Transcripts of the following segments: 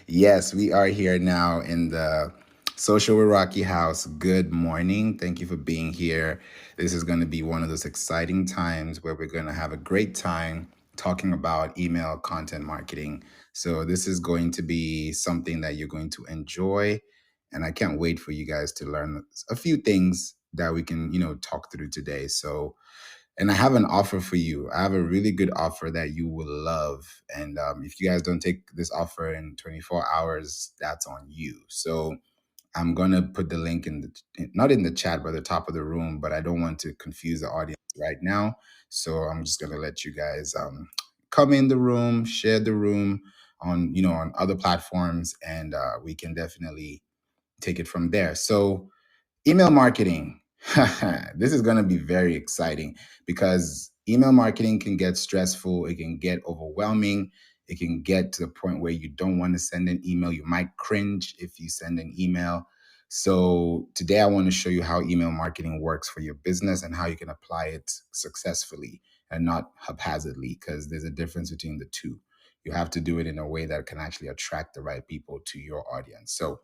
Yes, we are here now in the Social with Rocky house. Good morning. Thank you for being here. This is going to be one of those exciting times where we're going to have a great time talking about email content marketing. So, this is going to be something that you're going to enjoy. And I can't wait for you guys to learn a few things that we can, talk through today. So, and I have an offer for you. I have a really good offer that you will love. And if you guys don't take this offer in 24 hours, that's on you. So I'm going to put the link not in the chat, but the top of the room, but I don't want to confuse the audience right now. So I'm just going to let you guys come in the room, share the room on other platforms, and we can definitely take it from there. So email marketing. This is going to be very exciting because email marketing can get stressful. It can get overwhelming. It can get to the point where you don't want to send an email. You might cringe if you send an email. So, today I want to show you how email marketing works for your business and how you can apply it successfully and not haphazardly, because there's a difference between the two. You have to do it in a way that can actually attract the right people to your audience. So,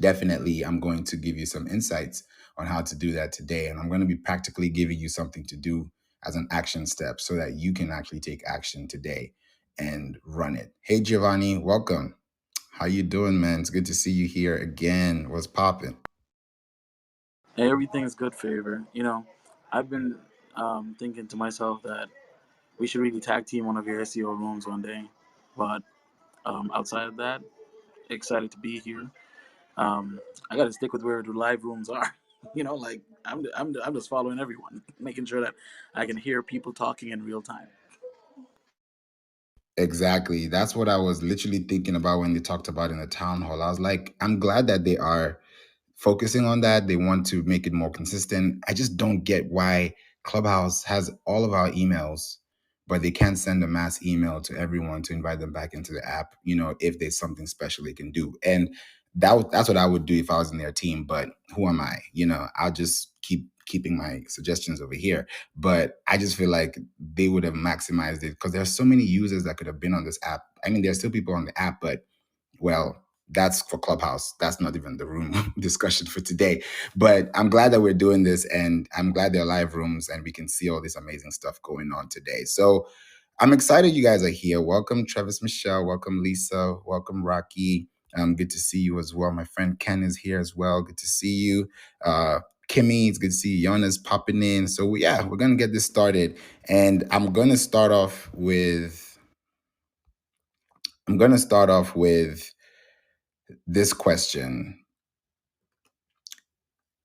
definitely I'm going to give you some insights on how to do that today, and I'm going to be practically giving you something to do as an action step so that you can actually take action today and run it. Hey Giovanni, welcome. How you doing, man? It's good to see you here again. What's popping? Everything is good, favor. I've been thinking to myself that we should really tag team one of your SEO rooms one day. But outside of that, excited to be here. I got to stick with where the live rooms are. Like I'm just following everyone, making sure that I can hear people talking in real time. Exactly. That's what I was literally thinking about when they talked about in the town hall. I was like, I'm glad that they are focusing on that. They want to make it more consistent. I just don't get why Clubhouse has all of our emails, but they can't send a mass email to everyone to invite them back into the app, if there's something special they can do. And that's what I would do if I was in their team. But who am I? I'll just keeping my suggestions over here. But I just feel like they would have maximized it because there's so many users that could have been on this app. I mean, there's still people on the app, but well, that's for Clubhouse. That's not even the room discussion for today. But I'm glad that we're doing this, and I'm glad there are live rooms and we can see all this amazing stuff going on today. So I'm excited you guys are here. Welcome, Travis Michelle. Welcome, Lisa. Welcome, Rocky. Good to see you as well. My friend Ken is here as well. Good to see you. Kimmy, it's good to see you. Yona's popping in. So yeah, we're gonna get this started. And I'm gonna start off with this question.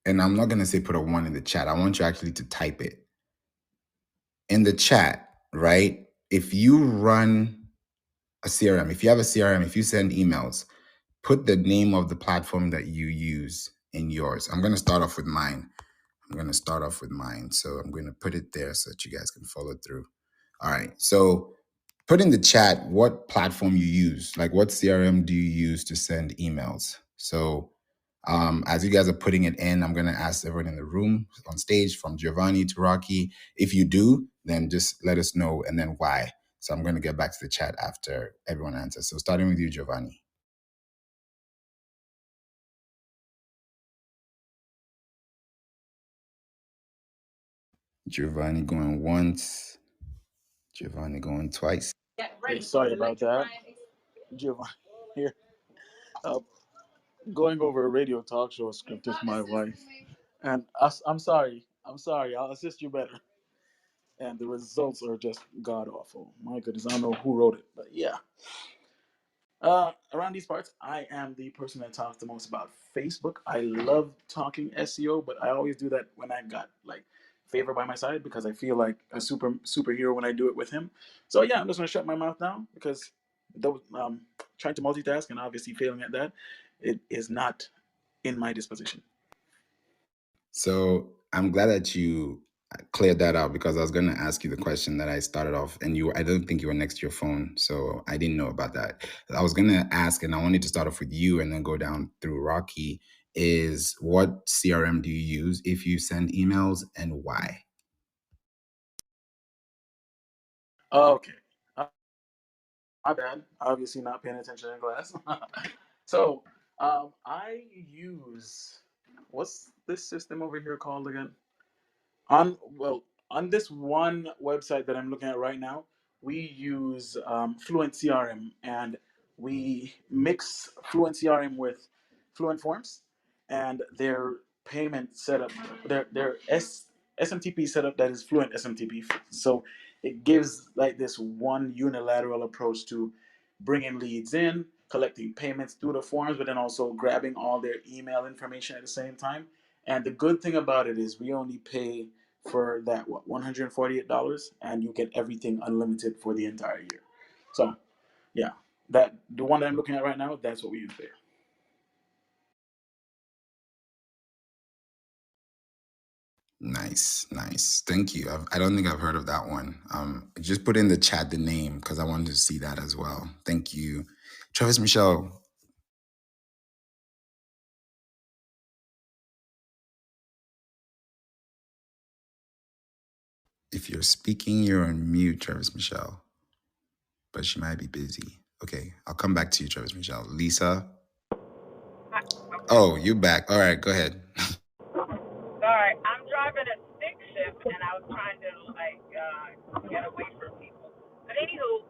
And I'm not going to say put a one in the chat. I want you actually to type it in the chat, right? If you run a CRM, if you have a CRM, if you send emails, put the name of the platform that you use in yours. I'm going to start off with mine. So I'm going to put it there so that you guys can follow through. All right. So put in the chat what platform you use. Like, what CRM do you use to send emails? So as you guys are putting it in, I'm going to ask everyone in the room on stage, from Giovanni to Rocky. If you do, then just let us know and then why. So I'm going to get back to the chat after everyone answers. So starting with you, Giovanni. Giovanni going once, Giovanni going twice. Hey, sorry about that, Giovanni. Here, uh, going over a radio talk show script with my wife, and I'm sorry. I'm sorry. I'll assist you better. And the results are just god awful. My goodness, I don't know who wrote it, but yeah. Around these parts, I am the person that talks the most about Facebook. I love talking SEO, but I always do that when I got like favor by my side because I feel like a superhero when I do it with him. So yeah, I'm just gonna shut my mouth now because those, trying to multitask and obviously failing at that, it is not in my disposition. So I'm glad that you cleared that out because I was going to ask you the question that I started off, and I don't think you were next to your phone, so I didn't know about that. I was going to ask, and I wanted to start off with you and then go down through Rocky. Is what CRM do you use if you send emails, and why? Okay. My bad. Obviously, not paying attention in class. So, I use what's this system over here called again? On well, on this one website that I'm looking at right now, we use Fluent CRM, and we mix Fluent CRM with Fluent Forms, and their payment setup, their SMTP setup that is Fluent SMTP. So it gives like this one unilateral approach to bringing leads in, collecting payments through the forms, but then also grabbing all their email information at the same time. And the good thing about it is we only pay for that what $148, and you get everything unlimited for the entire year. So yeah, that the one that I'm looking at right now, that's what we use there. Nice, nice. Thank you. I don't think I've heard of that one. Just put in the chat the name because I wanted to see that as well. Thank you. Travis Michelle, if you're speaking, you're on mute, Travis Michelle, but she might be busy. Okay, I'll come back to you, Travis Michelle. Lisa. Okay. Oh, you back. All right, go ahead. Sorry, I'm driving a stick shift and I was trying to get away from people. But anywho,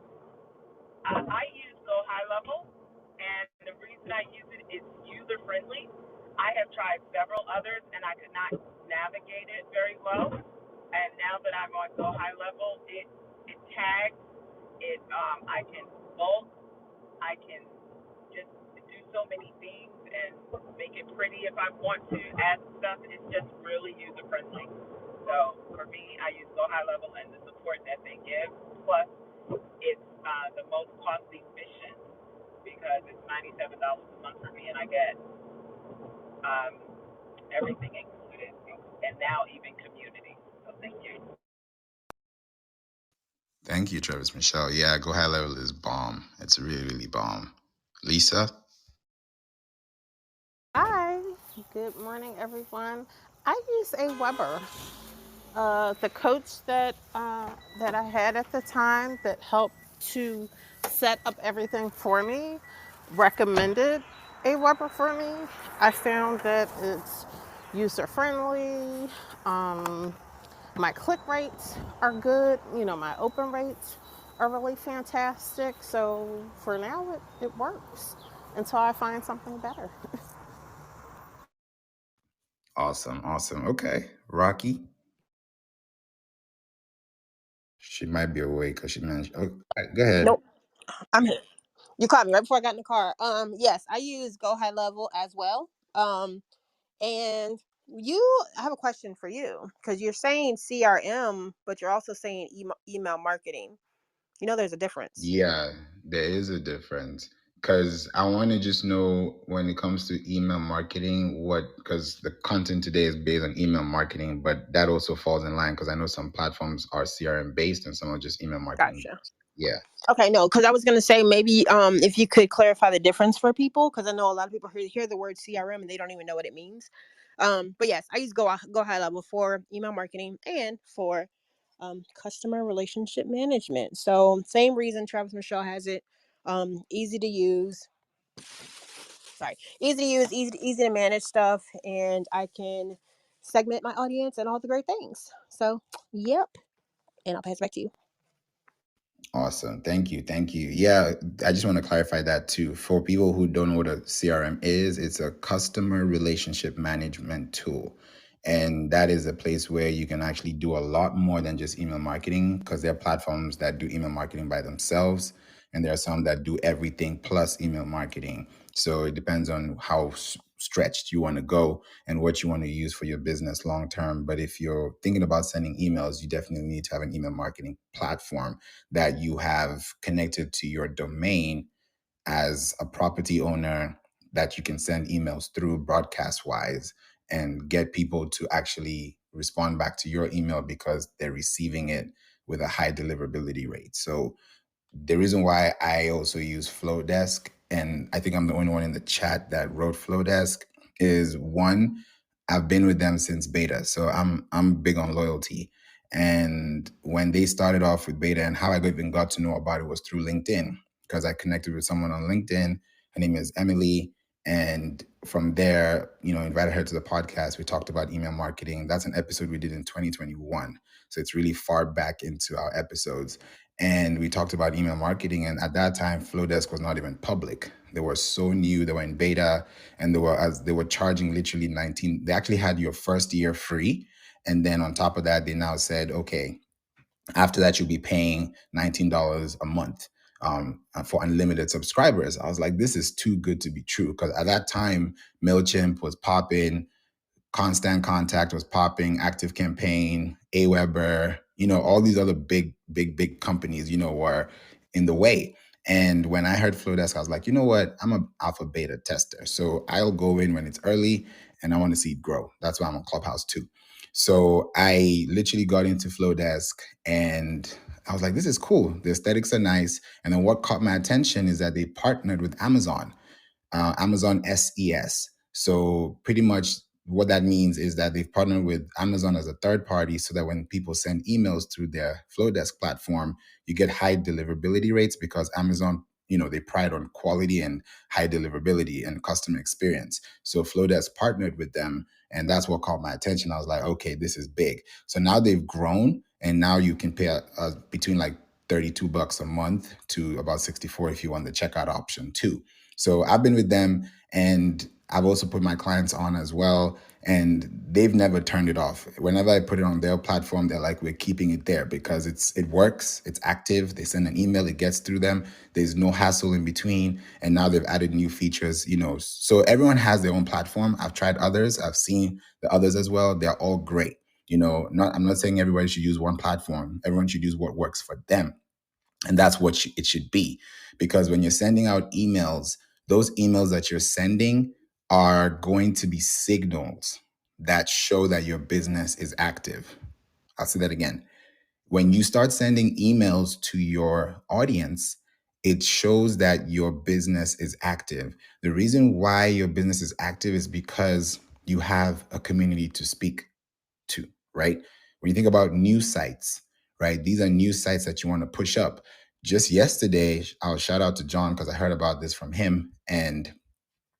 I use Go High Level, and the reason I use it is user friendly. I have tried several others and I could not navigate it very well. And now that I'm on Go High Level, it tags it. I can bulk. I can just do so many things and make it pretty if I want to add stuff. It's just really user friendly. So for me, I use Go High Level and the support that they give. Plus, it's the most cost efficient because it's $97 a month for me, and I get um, everything included, and now even community. So thank you. Thank you, Travis Michelle. Yeah, Go High Level is bomb. It's really, really bomb. Lisa? Hi, good morning, everyone. I use a Weber. The coach that I had at the time that helped to set up everything for me recommended a Weber for me. I found that it's user friendly. My click rates are good. My open rates are really fantastic. So for now, it works until I find something better. Awesome, awesome. Okay. Rocky? She might be awake because she mentioned. Oh, all right, go ahead. Nope, I'm here. You called me right before I got in the car. Yes, I use Go High Level as well. And I have a question for you because you're saying CRM, but you're also saying email marketing. There's a difference. Yeah, there is a difference because I want to just know when it comes to email marketing, because the content today is based on email marketing, but that also falls in line because I know some platforms are CRM based and some are just email marketing Gotcha. based. Yeah. Okay, no, because I was gonna say maybe if you could clarify the difference for people, because I know a lot of people hear the word CRM and they don't even know what it means. But yes, I use Go High Level for email marketing and for customer relationship management. So same reason Travis Michelle has it. Easy to use. Sorry, easy to use, easy to manage stuff, and I can segment my audience and all the great things. So, yep, and I'll pass it back to you. Awesome. Thank you. Thank you. Yeah, I just want to clarify that too. For people who don't know what a CRM is, it's a customer relationship management tool. And that is a place where you can actually do a lot more than just email marketing because there are platforms that do email marketing by themselves. And there are some that do everything plus email marketing. So it depends on how stretched you want to go and what you want to use for your business long term. But if you're thinking about sending emails, you definitely need to have an email marketing platform that you have connected to your domain as a property owner that you can send emails through broadcast wise and get people to actually respond back to your email because they're receiving it with a high deliverability rate. So the reason why I also use Flowdesk, and I think I'm the only one in the chat that wrote Flowdesk, is one, I've been with them since beta, so I'm big on loyalty. And when they started off with beta, and how I even got to know about it was through LinkedIn, because I connected with someone on LinkedIn. Her name is Emily. And from there, invited her to the podcast. We talked about email marketing. That's an episode we did in 2021. So it's really far back into our episodes. And we talked about email marketing. And at that time, Flowdesk was not even public. They were so new. They were in beta, and they were charging literally 19. They actually had your first year free. And then on top of that, they now said, okay, after that, you'll be paying $19 a month for unlimited subscribers. I was like, this is too good to be true. Because at that time, MailChimp was popping, Constant Contact was popping, Active Campaign, Aweber, all these other big companies, were in the way. And when I heard Flowdesk, I was like, you know what? I'm an alpha beta tester. So I'll go in when it's early and I want to see it grow. That's why I'm on Clubhouse too. So I literally got into Flowdesk and I was like, this is cool. The aesthetics are nice. And then what caught my attention is that they partnered with Amazon. Amazon SES. So pretty much what that means is that they've partnered with Amazon as a third party so that when people send emails through their Flowdesk platform, you get high deliverability rates because Amazon, they pride on quality and high deliverability and customer experience. So Flowdesk partnered with them, and that's what caught my attention. I was like, okay, this is big. So now they've grown, and now you can pay between like $32 a month to about 64 if you want the checkout option too. So I've been with them, and I've also put my clients on as well, and they've never turned it off. Whenever I put it on their platform, they're like, we're keeping it there because it works, it's active. They send an email, it gets through them. There's no hassle in between. And now they've added new features, So everyone has their own platform. I've tried others. I've seen the others as well. They're all great. I'm not saying everybody should use one platform. Everyone should use what works for them. And that's what it should be. Because when you're sending out emails, those emails that you're sending are going to be signals that show that your business is active. I'll say that again. When you start sending emails to your audience, it shows that your business is active. The reason why your business is active is because you have a community to speak to, right? When you think about news sites, right? These are news sites that you want to push up. Just yesterday, I'll shout out to John because I heard about this from him, and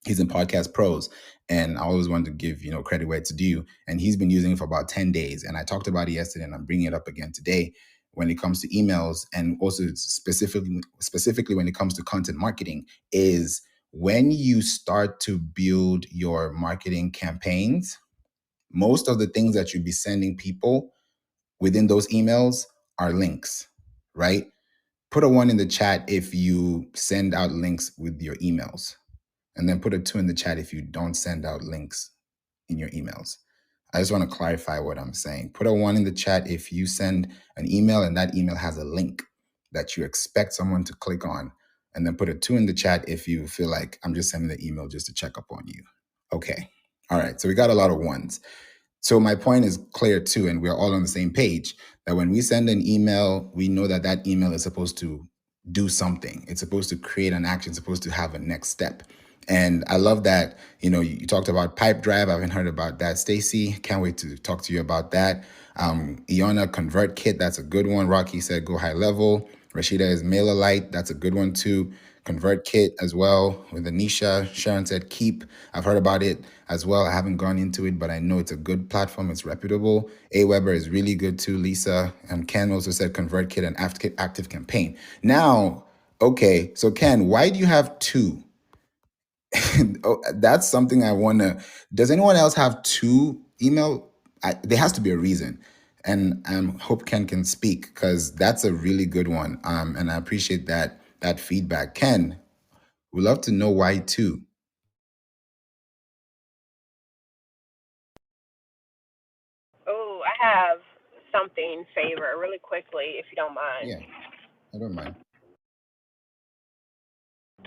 he's in Podcast Pros. And I always wanted to give, credit where it's due. And he's been using it for about 10 days. And I talked about it yesterday, and I'm bringing it up again today when it comes to emails, and also specifically when it comes to content marketing, is when you start to build your marketing campaigns, most of the things that you'd be sending people within those emails are links, right? Put a 1 in the chat if you send out links with your emails, and then put a 2 in the chat if you don't send out links in your emails. I just want to clarify what I'm saying. Put a 1 in the chat if you send an email and that email has a link that you expect someone to click on, and then put a 2 in the chat if you feel like I'm just sending the email just to check up on you. Okay. All right. So we got a lot of 1s. So my point is clear too, and we're all on the same page that when we send an email, we know that that email is supposed to do something. It's supposed to create an action, it's supposed to have a next step. And I love that, you talked about Pipe Drive. I haven't heard about that. Stacy, can't wait to talk to you about that. Iona, Convert Kit, that's a good one. Rocky said go high level. Rashida is MailerLite, that's a good one too. Convert Kit as well with Anisha. Sharon said Keep. I've heard about it as well. I haven't gone into it, but I know it's a good platform. It's reputable. Aweber is really good too, Lisa. And Ken also said Convert Kit and Active Campaign. Now, okay, so Ken, why do you have 2? Oh, that's something I want to. Does anyone else have 2 email? There has to be a reason. And hope Ken can speak because that's a really good one. And I appreciate that feedback. Ken, we'd love to know why 2. Oh, I have something favor really quickly, if you don't mind. Yeah, I don't mind.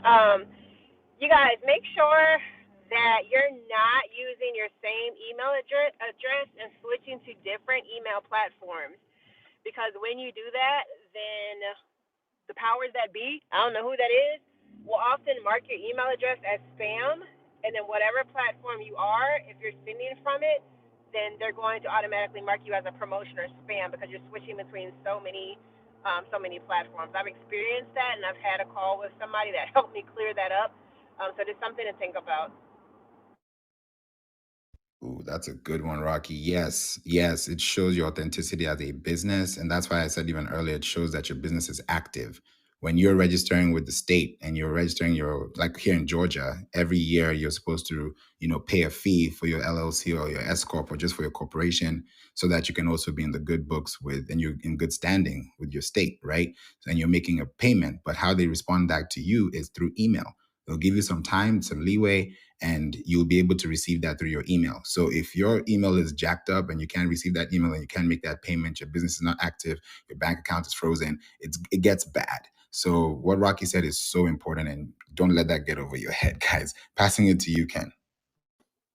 Um, you guys make sure that you're not using your same email address and switching to different email platforms, because when you do that, then the powers that be, I don't know who that is, will often mark your email address as spam, and then whatever platform you are, if you're sending from it, then they're going to automatically mark you as a promotion or spam because you're switching between so many so many platforms. I've experienced that, and I've had a call with somebody that helped me clear that up. So there's something to think about. Ooh, that's a good one, Rocky. Yes, yes, it shows your authenticity as a business. And that's why I said even earlier, it shows that your business is active. When you're registering with the state and you're registering your, like here in Georgia, every year you're supposed to, pay a fee for your LLC or your S Corp or just for your corporation so that you can also be in the good books with, and you're in good standing with your state, right? And you're making a payment. But how they respond back to you is through email. They'll give you some time, some leeway, and you'll be able to receive that through your email. So if your email is jacked up and you can't receive that email and you can't make that payment, your business is not active, your bank account is frozen, it gets bad. So what Rocky said is so important, and don't let that get over your head, guys. Passing it to you, Ken.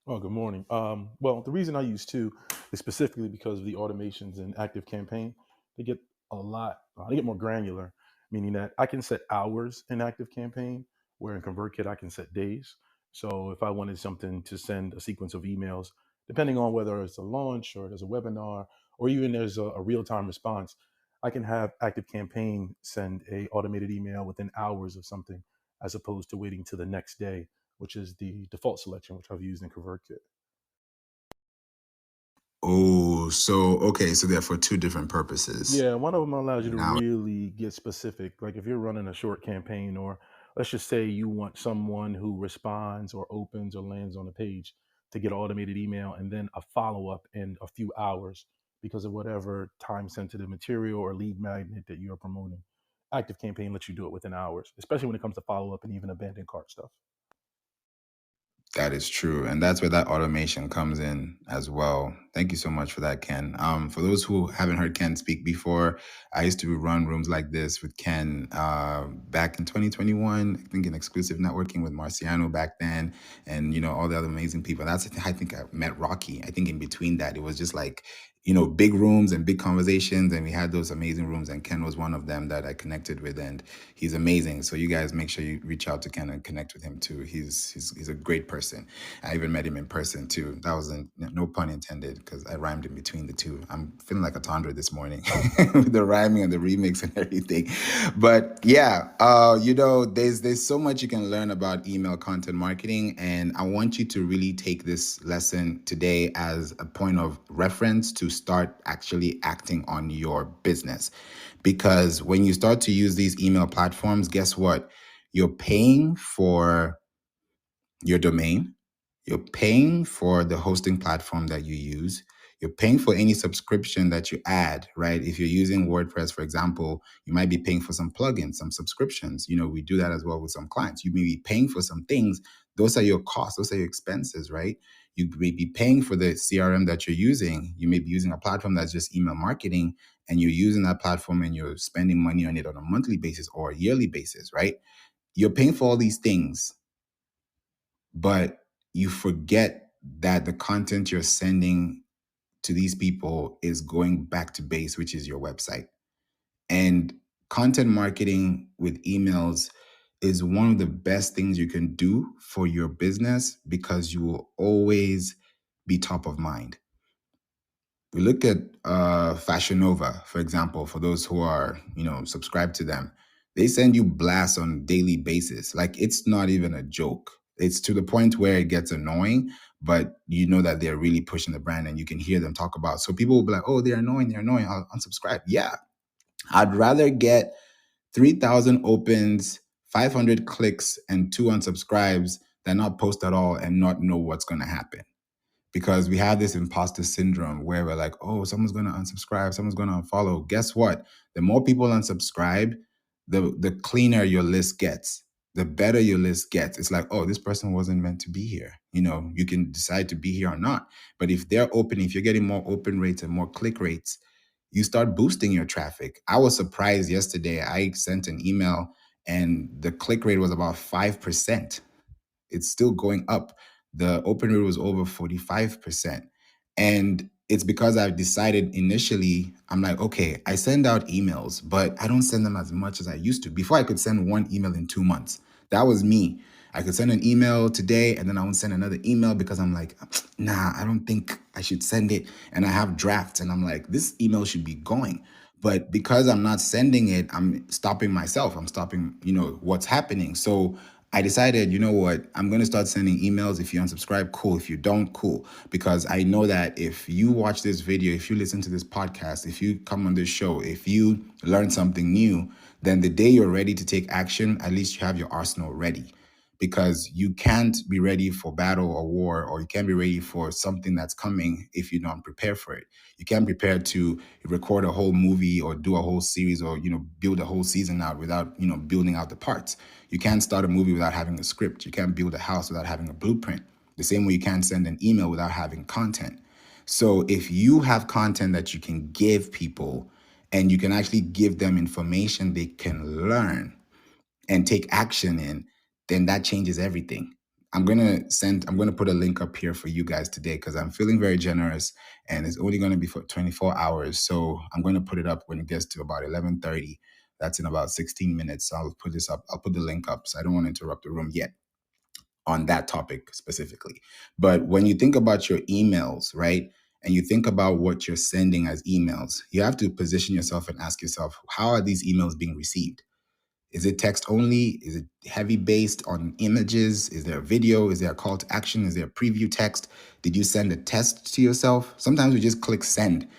Oh, good morning. Well, the reason I use two is specifically because of the automations in Active Campaign. They get they get more granular, meaning that I can set hours in Active Campaign, where in ConvertKit I can set days. So if I wanted something to send a sequence of emails, depending on whether it's a launch or there's a webinar or even there's a real-time response, I can have Active Campaign send a automated email within hours of something, as opposed to waiting to the next day, which is the default selection, which I've used in ConvertKit. Oh, so okay, so they're for two different purposes. Yeah, one of them allows you to Now, really get specific. Like if you're running a short campaign, or let's just say you want someone who responds or opens or lands on a page to get automated email and then a follow up in a few hours because of whatever time sensitive material or lead magnet that you're promoting. Active Campaign lets you do it within hours, especially when it comes to follow up and even abandoned cart stuff. that is true. And that's where that automation comes in as well. Thank you so much for that, Ken. For those who haven't heard Ken speak before, I used to run rooms like this with Ken back in 2021, I think in exclusive networking with Marciano back then, and, all the other amazing people. That's, I think I met Rocky. I think in between that, it was just like, big rooms and big conversations. And we had those amazing rooms. And Ken was one of them that I connected with. And he's amazing. So you guys make sure you reach out to Ken and connect with him too. He's a great person. I even met him in person too. That wasn't, no pun intended, because I rhymed in between the two. I'm feeling like a Tandra this morning with the rhyming and the remix and everything. But yeah, there's so much you can learn about email content marketing. And I want you to really take this lesson today as a point of reference to start actually acting on your business. Because when you start to use these email platforms, guess what? You're paying for your domain. You're paying for the hosting platform that you use. You're paying for any subscription that you add, right? If you're using WordPress, for example, you might be paying for some plugins, some subscriptions. We do that as well with some clients. You may be paying for some things. Those are your costs. Those are your expenses, right? You may be paying for the CRM that you're using. You may be using a platform that's just email marketing, and you're using that platform and you're spending money on it on a monthly basis or a yearly basis, right? You're paying for all these things, but you forget that the content you're sending to these people is going back to base, which is your website. And content marketing with emails is one of the best things you can do for your business, because you will always be top of mind. We look at Fashion Nova, for example, for those who are, subscribed to them. They send you blasts on a daily basis. Like, it's not even a joke. It's to the point where it gets annoying, but you know that they're really pushing the brand, and you can hear them talk about. So people will be like, oh, they're annoying, I'll unsubscribe. Yeah. I'd rather get 3,000 opens, 500 clicks, and 2 unsubscribes than not post at all and not know what's going to happen. Because we have this imposter syndrome where we're like, oh, someone's going to unsubscribe, someone's going to unfollow. Guess what? The more people unsubscribe, the cleaner your list gets, the better your list gets. It's like, oh, this person wasn't meant to be here. You can decide to be here or not. But if they're open, if you're getting more open rates and more click rates, you start boosting your traffic. I was surprised yesterday. I sent an email and the click rate was about 5%. It's still going up. The open rate was over 45%. And it's because I've decided initially, I'm like, okay, I send out emails, but I don't send them as much as I used to. Before, I could send one email in 2 months. That was me. I could send an email today and then I won't send another email because I'm like, nah, I don't think I should send it. And I have drafts and I'm like, this email should be going. But because I'm not sending it, I'm stopping myself. I'm stopping, what's happening. So I decided, you know what, I'm going to start sending emails. If you unsubscribe, cool. If you don't, cool. Because I know that if you watch this video, if you listen to this podcast, if you come on this show, if you learn something new, then the day you're ready to take action, at least you have your arsenal ready. Because you can't be ready for battle or war, or you can't be ready for something that's coming if you don't prepare for it. You can't prepare to record a whole movie or do a whole series, or build a whole season out without building out the parts. You can't start a movie without having a script. You can't build a house without having a blueprint. The same way you can't send an email without having content. So if you have content that you can give people, and you can actually give them information they can learn and take action in, then that changes everything. I'm gonna put a link up here for you guys today, because I'm feeling very generous, and it's only gonna be for 24 hours. So I'm gonna put it up when it gets to about 11:30. That's in about 16 minutes. So I'll put this up. I'll put the link up. So I don't want to interrupt the room yet on that topic specifically. But when you think about your emails, right? And you think about what you're sending as emails, you have to position yourself and ask yourself, how are these emails being received? Is it text only? Is it heavy based on images? Is there a video? Is there a call to action? Is there a preview text? Did you send a test to yourself? Sometimes we just click send.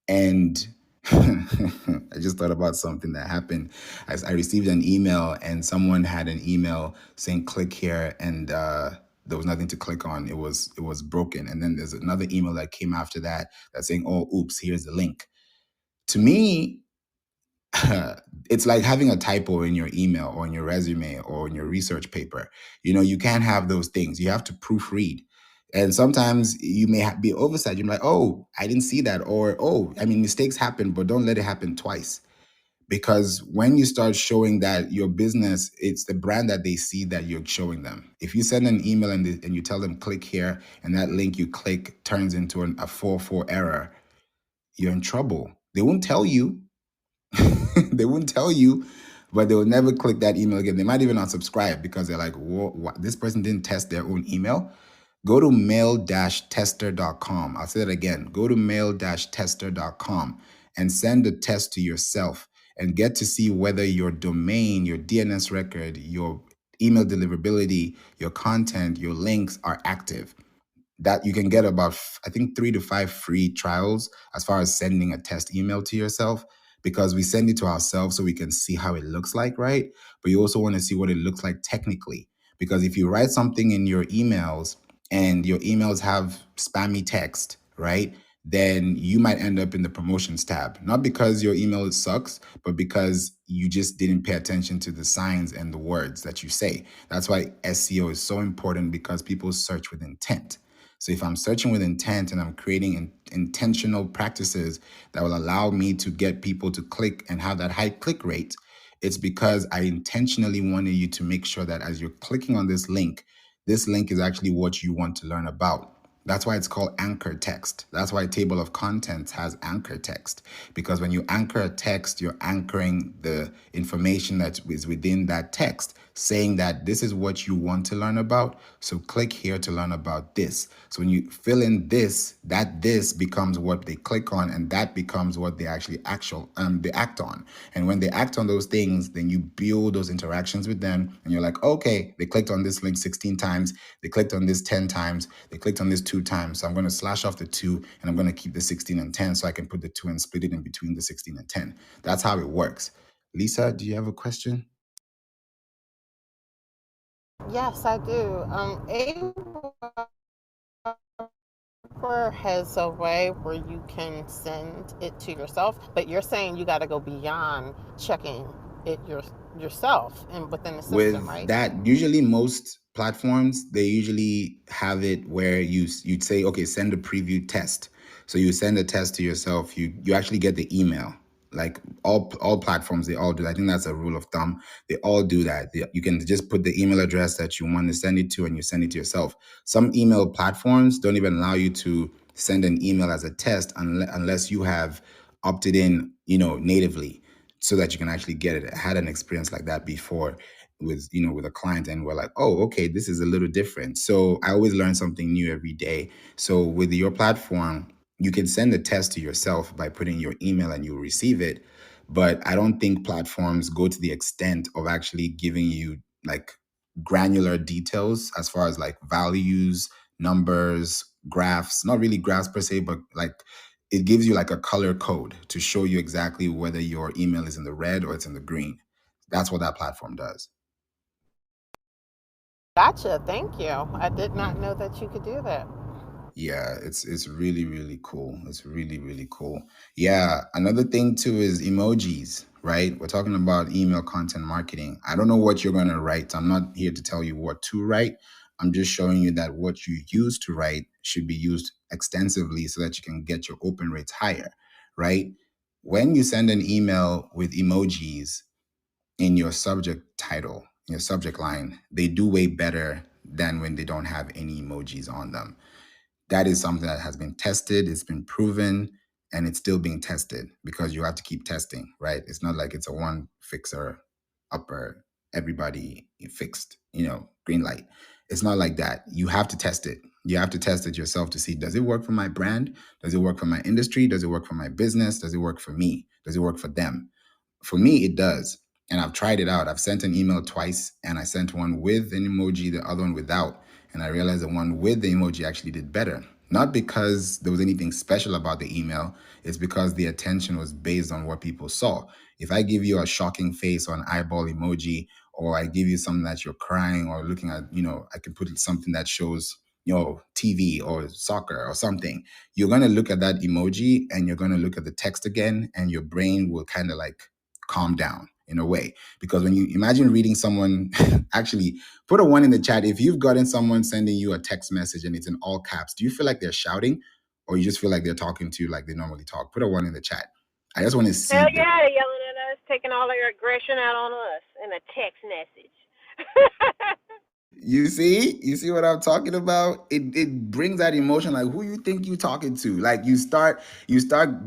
And I just thought about something that happened. As I received an email, and someone had an email saying click here, and there was nothing to click on. It was broken. And then there's another email that came after that that's saying, oh, oops, here's the link. To me, it's like having a typo in your email or in your resume or in your research paper. You can't have those things. You have to proofread. And sometimes you may be oversight. You're like, oh, I didn't see that. Or, oh, I mean, mistakes happen, but don't let it happen twice. Because when you start showing that your business, it's the brand that they see that you're showing them. If you send an email and you tell them click here, and that link you click turns into a 404 error, you're in trouble. They won't tell you. They wouldn't tell you, but they will never click that email again. They might even unsubscribe because they're like, what? This person didn't test their own email. Go to mail-tester.com. I'll say that again. Go to mail-tester.com and send a test to yourself and get to see whether your domain, your DNS record, your email deliverability, your content, your links are active. That you can get about, I think, 3 to 5 free trials as far as sending a test email to yourself, because we send it to ourselves so we can see how it looks like, right? But you also want to see what it looks like technically, because if you write something in your emails and your emails have spammy text, right? Then you might end up in the promotions tab, not because your email sucks, but because you just didn't pay attention to the signs and the words that you say. That's why SEO is so important, because people search with intent. So if I'm searching with intent and I'm creating intentional practices that will allow me to get people to click and have that high click rate, it's because I intentionally wanted you to make sure that as you're clicking on this link is actually what you want to learn about. That's why it's called anchor text. That's why table of contents has anchor text, because when you anchor a text, you're anchoring the information that is within that text, saying that this is what you want to learn about. So click here to learn about this. So when you fill in this, that this becomes what they click on, and that becomes what they actually they act on. And when they act on those things, then you build those interactions with them, and you're like, okay, they clicked on this link 16 times, they clicked on this 10 times, they clicked on this 2 times. So I'm going to slash off the 2, and I'm going to keep the 16 and 10, so I can put the 2 and split it in between the 16 and 10. That's how it works. Lisa, do you have a question? Yes, I do. Aweber has a way where you can send it to yourself, but you're saying you got to go beyond checking it yourself and within the system, With right? that, usually most platforms, they usually have it where you'd say, okay, send a preview test. So you send a test to yourself, you actually get the email. Like all platforms, they all do. I think that's a rule of thumb. They all do that. You can just put the email address that you want to send it to, and you send it to yourself. Some email platforms don't even allow you to send an email as a test unless you have opted in, natively, so that you can actually get it. I had an experience like that before with a client, and we're like, oh, okay, this is a little different. So I always learn something new every day. So with your platform, you can send a test to yourself by putting your email, and you'll receive it. but I don't think platforms go to the extent of actually giving you like granular details as far as like values, numbers, graphs, not really graphs per se, but like it gives you like a color code to show you exactly whether your email is in the red or it's in the green. That's what that platform does. Gotcha. Thank you. I did not know that you could do that. Yeah, it's really really cool. It's really really cool. Yeah, another thing too is emojis, right? We're talking about email content marketing. I don't know what you're going to write. I'm not here to tell you what to write. I'm just showing you that what you use to write should be used extensively so that you can get your open rates higher, right? When you send an email with emojis in your subject title, in your subject line, they do way better than when they don't have any emojis on them. That is something that has been tested, it's been proven, and it's still being tested because you have to keep testing, right? It's not like it's a one fixer upper, everybody fixed, green light. It's not like that. You have to test it. You have to test it yourself to see, does it work for my brand? Does it work for my industry? Does it work for my business? Does it work for me? Does it work for them? For me, it does. And I've tried it out. I've sent an email twice and I sent one with an emoji, the other one without. And I realized the one with the emoji actually did better. Not because there was anything special about the email, it's because the attention was based on what people saw. If I give you a shocking face or an eyeball emoji, or I give you something that you're crying or looking at, I can put something that shows, TV or soccer or something, you're going to look at that emoji and you're going to look at the text again, and your brain will kind of like calm down in a way. Because when you imagine reading someone, actually put a one in the chat. If you've gotten someone sending you a text message and it's in all caps, do you feel like they're shouting or you just feel like they're talking to you like they normally talk? Put a one in the chat. I just want to see Hell the, yeah, they're yelling at us, taking all their aggression out on us in a text message. you see what I'm talking about? It brings that emotion, like who you think you talking to. Like you start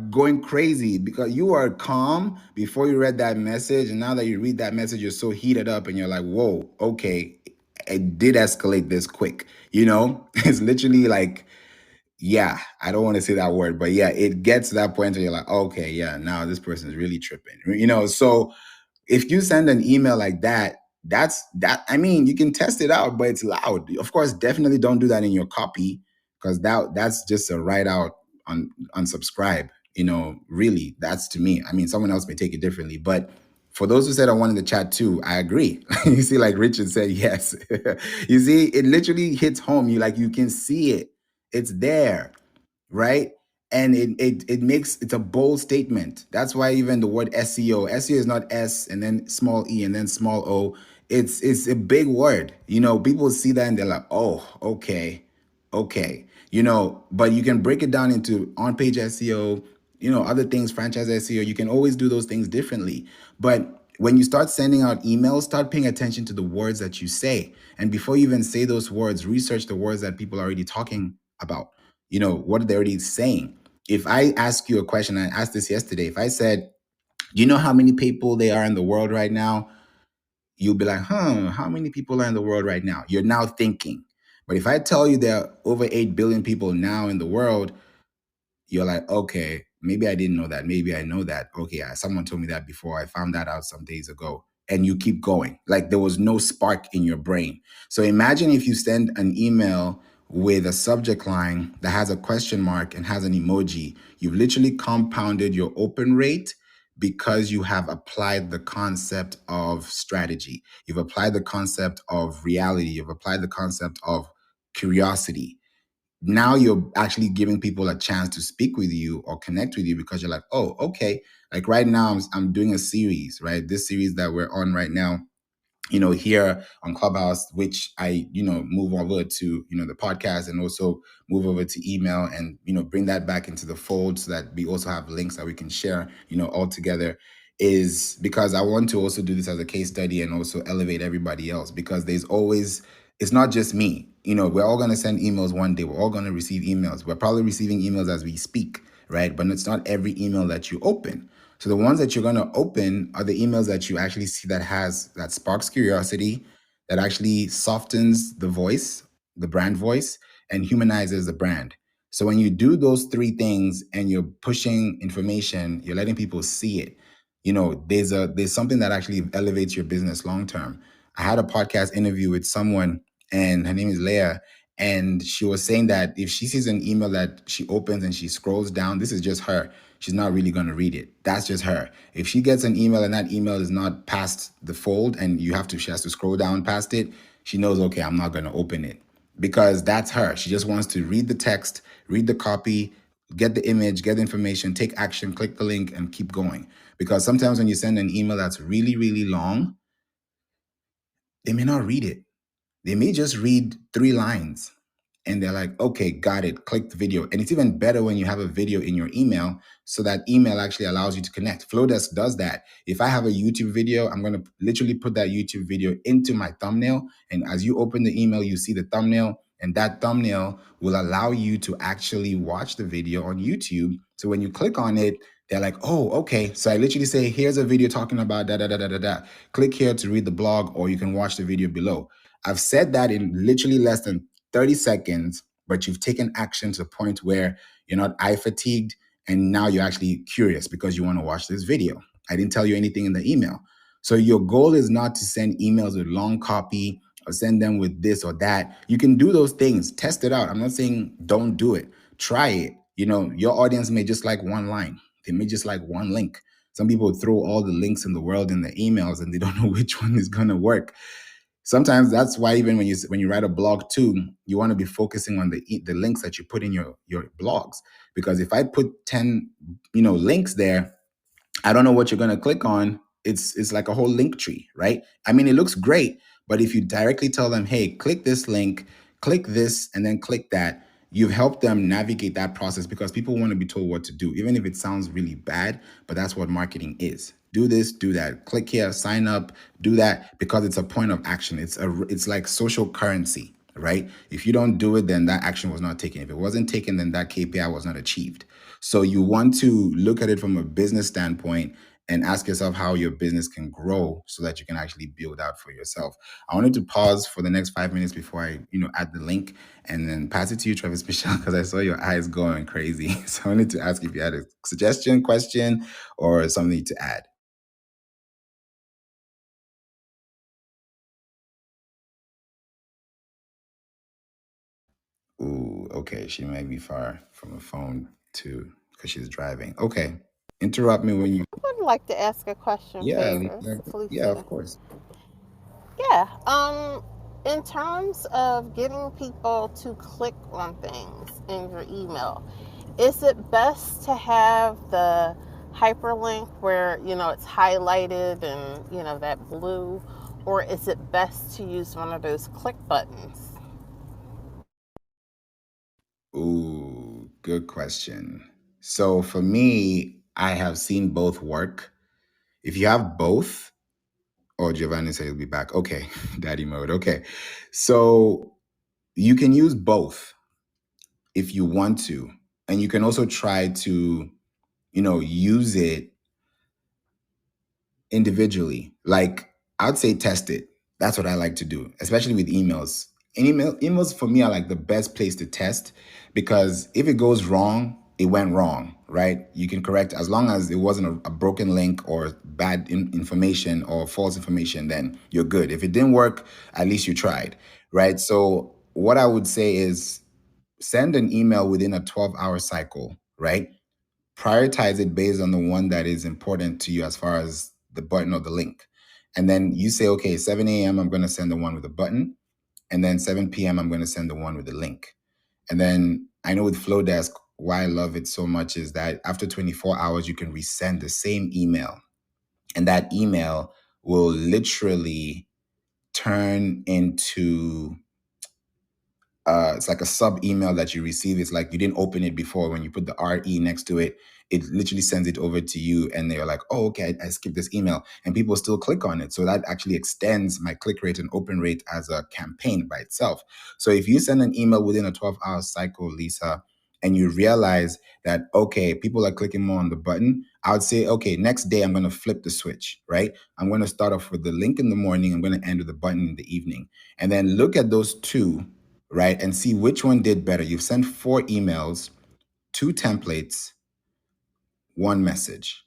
going crazy because you are calm before you read that message, and now that you read that message, you're so heated up and you're like, whoa, okay, it did escalate this quick. It's literally like, yeah, I don't want to say that word, but yeah, it gets to that point where you're like, okay, yeah, now this person is really tripping. So if you send an email like that, I mean, you can test it out, but it's loud. Of course, definitely don't do that in your copy, because that's just a write out on unsubscribe. Really, that's to me. I mean, someone else may take it differently, but for those who said I wanted the chat too, I agree. You see, like Richard said, yes. You see, it literally hits home. You can see it. It's there, right? And it's a bold statement. That's why even the word SEO is not S and then small e and then small o. It's a big word. People see that and they're like, oh, okay. But you can break it down into on-page SEO, other things, franchise SEO. You can always do those things differently. But when you start sending out emails, start paying attention to the words that you say. And before you even say those words, research the words that people are already talking about. What are they already saying? If I ask you a question, I asked this yesterday. If I said, do you know how many people there are in the world right now? You'll be like, how many people are in the world right now? You're now thinking. But if I tell you there are over 8 billion people now in the world, you're like, okay, maybe I didn't know that. Maybe I know that. Okay, someone told me that before. I found that out some days ago. And you keep going. Like there was no spark in your brain. So imagine if you send an email with a subject line that has a question mark and has an emoji. You've literally compounded your open rate because you have applied the concept of strategy. You've applied the concept of reality. You've applied the concept of curiosity. Now you're actually giving people a chance to speak with you or connect with you because you're like, oh, okay. Like right now, I'm doing a series, right? This series that we're on right now, here on Clubhouse, which I, move over to, the podcast and also move over to email and, bring that back into the fold so that we also have links that we can share, all together, is because I want to also do this as a case study and also elevate everybody else, because it's not just me. We're all going to send emails one day. We're all going to receive emails. We're probably receiving emails as we speak, right? But it's not every email that you open. So the ones that you're going to open are the emails that you actually see that sparks curiosity, that actually softens the voice, the brand voice, and humanizes the brand. So when you do those three things and you're pushing information, you're letting people see it. there's something that actually elevates your business long term. I had a podcast interview with someone, and her name is Leah, and she was saying that if she sees an email that she opens and she scrolls down, this is just her. She's not really going to read it. That's just her. If she gets an email and that email is not past the fold and she has to scroll down past it, she knows, okay, I'm not going to open it, because that's her. She just wants to read the text, read the copy, get the image, get the information, take action, click the link, and keep going. Because sometimes when you send an email that's really, really long, they may not read it. They may just read 3 lines and they're like, okay, got it, click the video. And it's even better when you have a video in your email, so that email actually allows you to connect. Flowdesk does that. If I have a YouTube video, I'm going to literally put that YouTube video into my thumbnail. And as you open the email, you see the thumbnail, and that thumbnail will allow you to actually watch the video on YouTube. So when you click on it, they're like, oh, okay. So I literally say, here's a video talking about da da da da da da. Click here to read the blog, or you can watch the video below. I've said that in literally less than 30 seconds, but you've taken action to the point where you're not eye fatigued, and now you're actually curious because you want to watch this video. I didn't tell you anything in the email. So your goal is not to send emails with long copy or send them with this or that. You can do those things, test it out. I'm not saying don't do it. Try it. Your audience may just like one line. They may just like one link. Some people throw all the links in the world in the emails and they don't know which one is going to work. Sometimes that's why even when you write a blog too, you want to be focusing on the links that you put in your blogs. Because if I put 10 links there, I don't know what you're going to click on. It's like a whole link tree, right? I mean, it looks great, but if you directly tell them, hey, click this link, click this, and then click that, you've helped them navigate that process, because people want to be told what to do, even if it sounds really bad, but that's what marketing is. Do this, do that, click here, sign up, do that, because it's a point of action. It's like social currency, right? If you don't do it, then that action was not taken. If it wasn't taken, then that KPI was not achieved. So you want to look at it from a business standpoint and ask yourself how your business can grow so that you can actually build out for yourself. I wanted to pause for the next 5 minutes before I, add the link, and then pass it to you, Travis Michelle, because I saw your eyes going crazy. So I wanted to ask if you had a suggestion, question, or something to add. Ooh, okay. She may be far from a phone too, because she's driving. Okay. Interrupt me when you. I would like to ask a question, Yeah, Favors, yeah, Felicia. of course. Yeah. In terms of getting people to click on things in your email, is it best to have the hyperlink where, it's highlighted and, that blue, or is it best to use one of those click buttons? Ooh, good question. So for me, I have seen both work. If you have both, oh, Giovanni said he'll be back. Okay, daddy mode. Okay. So you can use both if you want to. And you can also try to, use it individually. Like, I'd say test it. That's what I like to do, especially with emails. And emails for me are like the best place to test, because if it goes wrong, it went wrong, right? You can correct, as long as it wasn't a broken link or bad information or false information, then you're good. If it didn't work, at least you tried, right? So what I would say is send an email within a 12-hour cycle, right? Prioritize it based on the one that is important to you as far as the button or the link. And then you say, okay, 7 a.m., I'm going to send the one with the button. And then 7 p.m., I'm going to send the one with the link. And then I know with Flowdesk, why I love it so much is that after 24 hours, you can resend the same email. And that email will literally turn into it's like a sub email that you receive. It's like you didn't open it before. When you put the RE next to it, it literally sends it over to you, and they're like, oh, okay, I skipped this email. And people still click on it. So that actually extends my click rate and open rate as a campaign by itself. So if you send an email within a 12-hour cycle, Lisa, and you realize that, okay, people are clicking more on the button, I would say, okay, next day I'm going to flip the switch, right? I'm going to start off with the link in the morning. I'm going to end with the button in the evening. And then look at those two, right? And see which one did better. You've sent 4 emails, 2 templates, 1 message.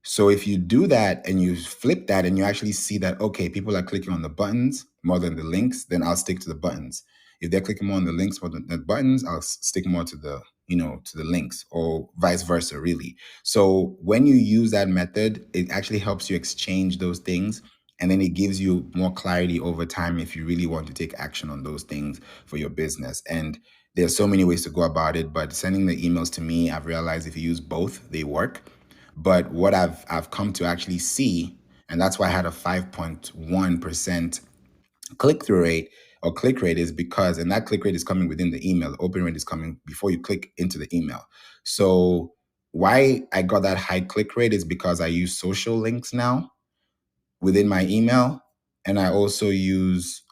So if you do that and you flip that and you actually see that, okay, people are clicking on the buttons more than the links, then I'll stick to the buttons. If they're clicking more on the links more than the buttons, I'll stick more to the, to the links, or vice versa, really. So when you use that method, it actually helps you exchange those things. And then it gives you more clarity over time if you really want to take action on those things for your business. And there's so many ways to go about it, but sending the emails to me, I've realized if you use both, they work. But what I've come to actually see, and that's why I had a 5.1% click-through rate or click rate, is because, and that click rate is coming within the email. The open rate is coming before you click into the email. So why I got that high click rate is because I use social links now within my email, and I also use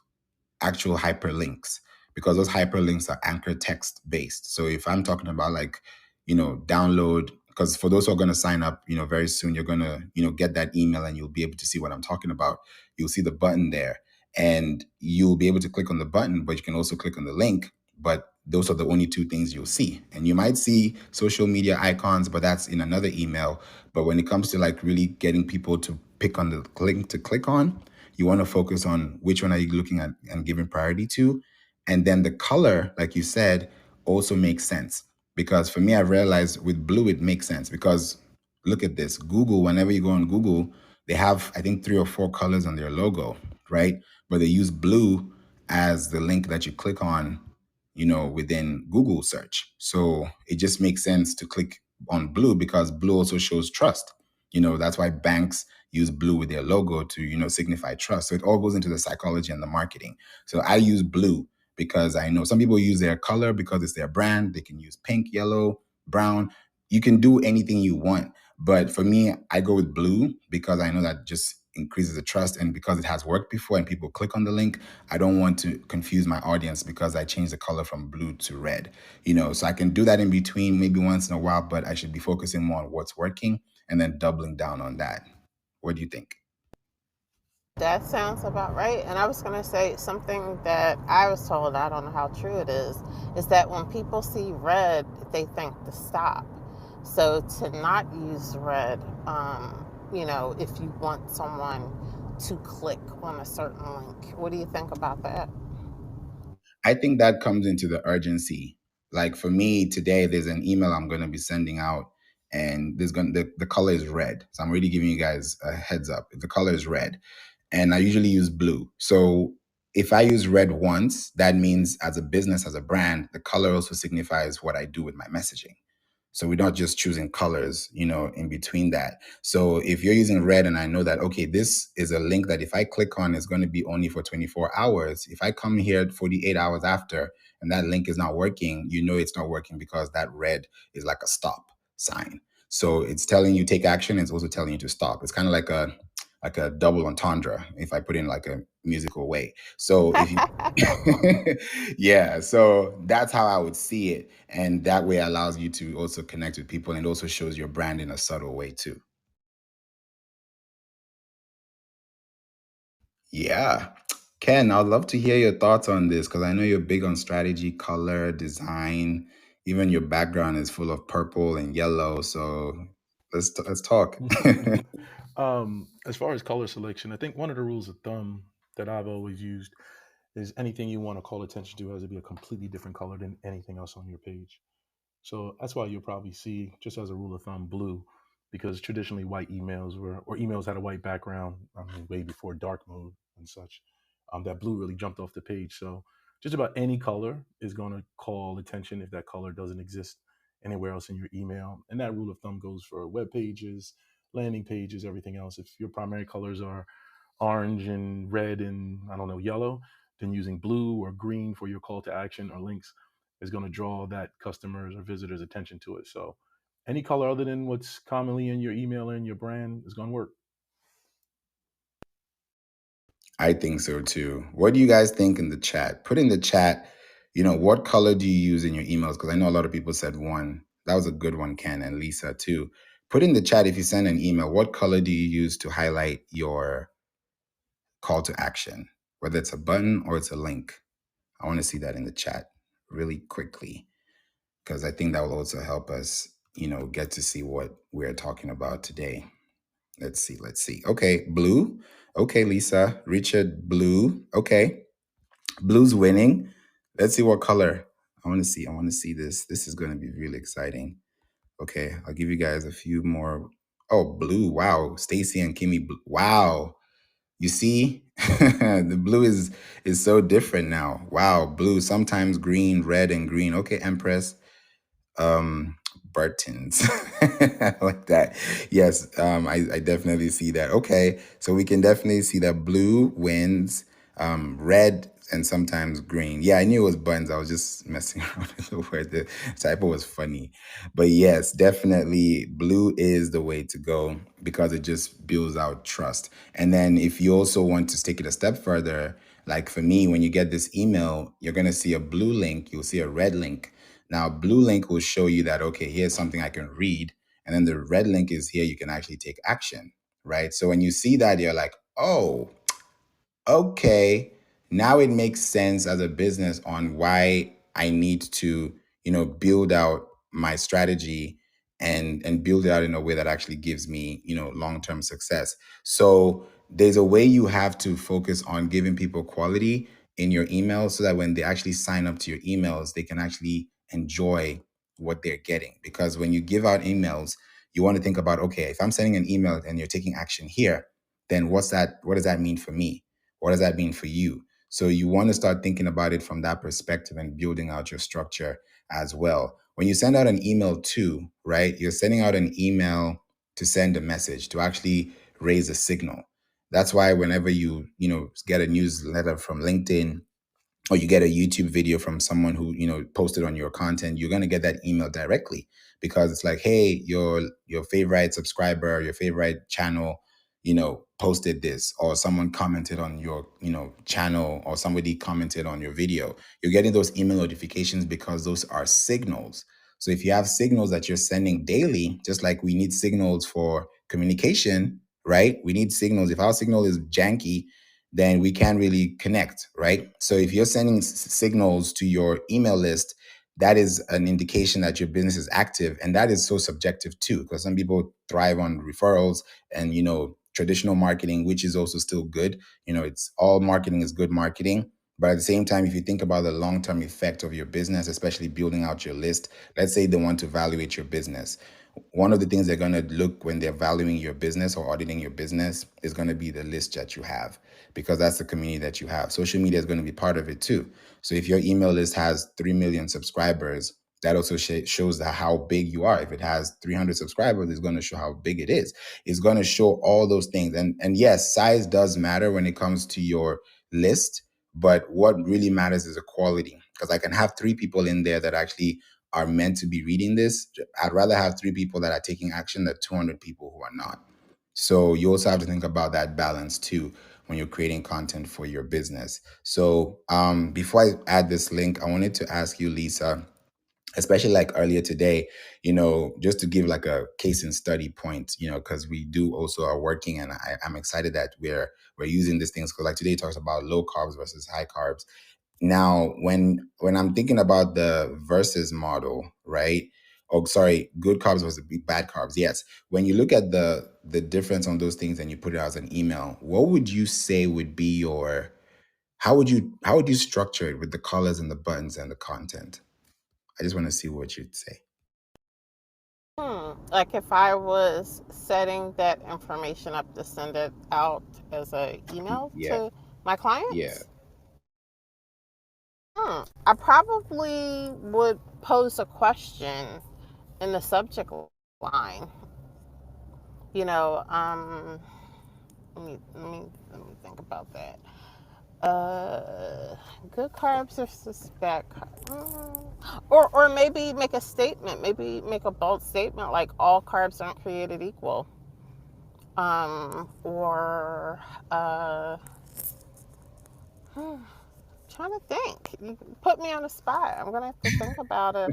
actual hyperlinks, because those hyperlinks are anchor text based. So if I'm talking about, like, download, because for those who are going to sign up, very soon, you're going to, get that email and you'll be able to see what I'm talking about. You'll see the button there and you'll be able to click on the button, but you can also click on the link. But those are the only two things you'll see. And you might see social media icons, but that's in another email. But when it comes to like really getting people to pick on the link to click on, you want to focus on which one are you looking at and giving priority to. And then the color, like you said, also makes sense. Because for me, I've realized with blue, it makes sense because look at this. Google, whenever you go on Google, they have, I think, 3 or 4 colors on their logo, right? But they use blue as the link that you click on, within Google search. So it just makes sense to click on blue because blue also shows trust. That's why banks use blue with their logo to, signify trust. So it all goes into the psychology and the marketing. So I use blue because I know some people use their color because it's their brand. They can use pink, yellow, brown. You can do anything you want. But for me, I go with blue because I know that just increases the trust, and because it has worked before and people click on the link, I don't want to confuse my audience because I changed the color from blue to red. So I can do that in between maybe once in a while, but I should be focusing more on what's working and then doubling down on that. What do you think? That sounds about right. And I was going to say something that I was told, I don't know how true it is that when people see red, they think to stop. So to not use red, if you want someone to click on a certain link. What do you think about that? I think that comes into the urgency. Like for me today, there's an email I'm going to be sending out, and the color is red. So I'm really giving you guys a heads up. The color is red, and I usually use blue. So if I use red once, that means as a business, as a brand, the color also signifies what I do with my messaging. So we're not just choosing colors, in between that. So if you're using red and I know that, okay, this is a link that if I click on, it's going to be only for 24 hours. If I come here 48 hours after and that link is not working, it's not working because that red is like a stop sign. So it's telling you take action. It's also telling you to stop. It's kind of like a double entendre if I put in like a musical way. So if you yeah, so that's how I would see it. And that way allows you to also connect with people, and it also shows your brand in a subtle way too. Yeah. Ken, I'd love to hear your thoughts on this because I know you're big on strategy, color, design. Even your background is full of purple and yellow. So let's talk. As far as color selection, I think one of the rules of thumb that I've always used is anything you want to call attention to has to be a completely different color than anything else on your page. So that's why you'll probably see, just as a rule of thumb, blue, because traditionally white emails or emails had a white background. I mean, way before dark mode and such. That blue really jumped off the page. So just about any color is going to call attention if that color doesn't exist anywhere else in your email. And that rule of thumb goes for web pages, landing pages, everything else. If your primary colors are orange and red and I don't know, yellow, then using blue or green for your call to action or links is going to draw that customers or visitors attention to it. So any color other than what's commonly in your email and your brand is going to work. I think so too. What do you guys think in the chat? Put in the chat, what color do you use in your emails? Because I know a lot of people said one. That was a good one, Ken and Lisa too. Put in the chat if you send an email, what color do you use to highlight your call to action, whether it's a button or it's a link? I want to see that in the chat really quickly because I think that will also help us, get to see what we're talking about today. Let's see. Let's see. Okay, blue. Okay, Lisa. Richard, blue. Okay, blue's winning. Let's see what color. I want to see. I want to see this. This is going to be really exciting. Okay, I'll give you guys a few more. Oh, blue. Wow. Stacy and Kimmy. Wow. You see, the blue is so different now. Wow, blue. Sometimes green, red, and green. Okay, Empress. um Burtons. I like that. Yes, I definitely see that. Okay, so we can definitely see that blue wins, red, and sometimes green. Yeah, I knew it was buttons. I was just messing around with the word. The typo was funny. But yes, definitely blue is the way to go because it just builds out trust. And then if you also want to take it a step further, like for me, when you get this email, you're going to see a blue link, you'll see a red link. Now, blue link will show you that, okay, here's something I can read. And then the red link is here, you can actually take action, right? So when you see that, you're like, oh, okay, now it makes sense as a business on why I need to, build out my strategy and build it out in a way that actually gives me, long-term success. So there's a way you have to focus on giving people quality in your emails so that when they actually sign up to your emails, they can actually enjoy what they're getting. Because when you give out emails, you want to think about, okay, if I'm sending an email and you're taking action here, then what does that mean for me? What does that mean for you? So you want to start thinking about it from that perspective and building out your structure as well. When you send out an email too, right? You're sending out an email to send a message, to actually raise a signal. That's why whenever you get a newsletter from LinkedIn, or you get a YouTube video from someone who posted on your content, you're going to get that email directly because it's like, hey, your favorite subscriber, your favorite channel, posted this, or someone commented on your channel, or somebody commented on your video. You're getting those email notifications because those are signals. So if you have signals that you're sending daily, just like we need signals for communication, right? We need signals. If our signal is janky, then we can't really connect, right? So if you're sending signals to your email list, that is an indication that your business is active. And that is so subjective too, because some people thrive on referrals and, traditional marketing, which is also still good. It's all marketing is good marketing. But at the same time, if you think about the long-term effect of your business, especially building out your list, let's say they want to evaluate your business. One of the things they're going to look when they're valuing your business or auditing your business is going to be the list that you have, because that's the community that you have. Social media is going to be part of it too. So if your email list has 3 million subscribers, that also shows that how big you are. If it has 300 subscribers, it's going to show how big it is. It's going to show all those things. And yes, size does matter when it comes to your list, but what really matters is the quality, because I can have 3 people in there that actually are meant to be reading this. I'd rather have 3 people that are taking action than 200 people who are not. So you also have to think about that balance too when you're creating content for your business. So before I add this link, I wanted to ask you, Lisa, especially like earlier today, just to give like a case and study point, because we do also are working, and I'm excited that we're using these things, because like today talks about low carbs versus high carbs. Now, when I'm thinking about the versus model, right? Oh, sorry, good carbs versus bad carbs. Yes. When you look at the difference on those things and you put it as an email, what would you say would be your how would you structure it with the colors and the buttons and the content? I just want to see what you'd say. Like if I was setting that information up to send it out as a email Yeah, to my yeah. clients, I probably would pose a question in the subject line. You know, let me think about that. Uh, Good carbs versus bad carbs, or maybe make a statement. Maybe make a bold statement like all carbs aren't created equal. Or hmm, trying to think. You put me on the spot. I'm gonna have to think about it.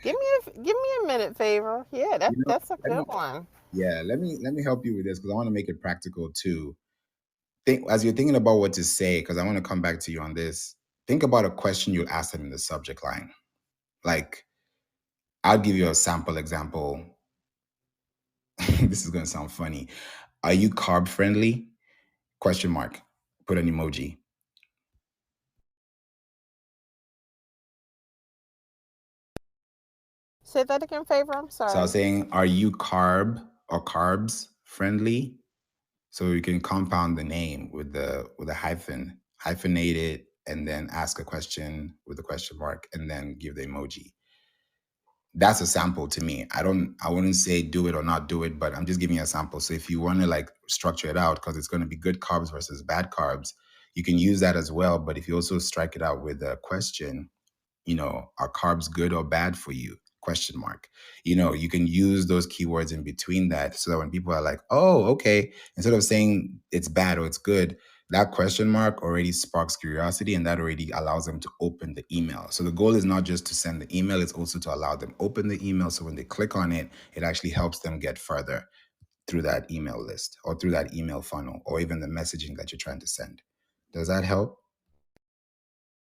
Give me a minute, favor. Yeah, You know, that's a let good me one. yeah, let me help you with this, because I want to make it practical too. Think as you're thinking about what to say, because I want to come back to you on this. Think about a question you ask them in the subject line. Like, I'll give you a sample example. This is going to sound funny. Are you carb friendly? Question mark. Put an emoji. Say that again, Favor. I'm So I was sorry. saying, are you carb or carbs friendly? So you can compound the name with a hyphen, hyphenate it, and then ask a question with a question mark, and then give the emoji. That's a sample to me. I wouldn't say do it or not do it, but I'm just giving you a sample. So if you want to like structure it out, because it's going to be good carbs versus bad carbs, you can use that as well. But if you also strike it out with a question, are carbs good or bad for you? Question mark. You can use those keywords in between that so that when people are like, oh, okay, instead of saying it's bad or it's good, that question mark already sparks curiosity and that already allows them to open the email. So the goal is not just to send the email, it's also to allow them open the email. So when they click on it, it actually helps them get further through that email list or through that email funnel or even the messaging that you're trying to send. Does that help?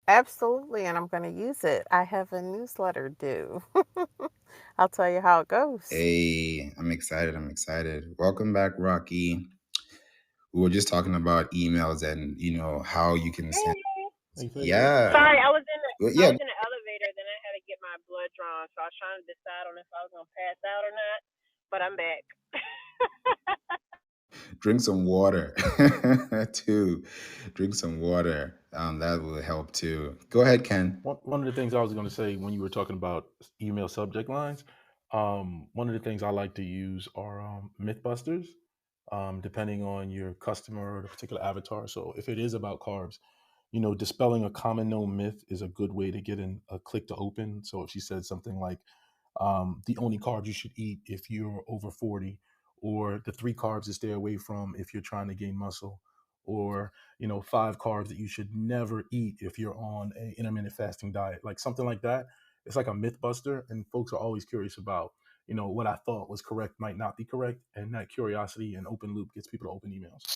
Absolutely, and I'm going to use it. I have a newsletter due. I'll tell you how it goes. Hey, I'm excited. I'm excited. Welcome back, Rocky. We were just talking about emails and how you can send. Hey. Hey, favor. Yeah. Sorry, I was in the Well, I yeah. was in the elevator, then I had to get my blood drawn, so I was trying to decide on if I was gonna pass out or not. But I'm back. Drink some water too. Drink some water. That will help too. Go ahead, Ken. One of the things I was going to say when you were talking about email subject lines, one of the things I like to use are Mythbusters, depending on your customer or the particular avatar. So if it is about carbs, dispelling a common known myth is a good way to get in a click to open. So if she said something like, the only carbs you should eat if you're over 40, or the 3 carbs to stay away from if you're trying to gain muscle, or 5 carbs that you should never eat if you're on a intermittent fasting diet, like something like that. It's like a myth buster, and folks are always curious about what I thought was correct might not be correct, and that curiosity and open loop gets people to open emails.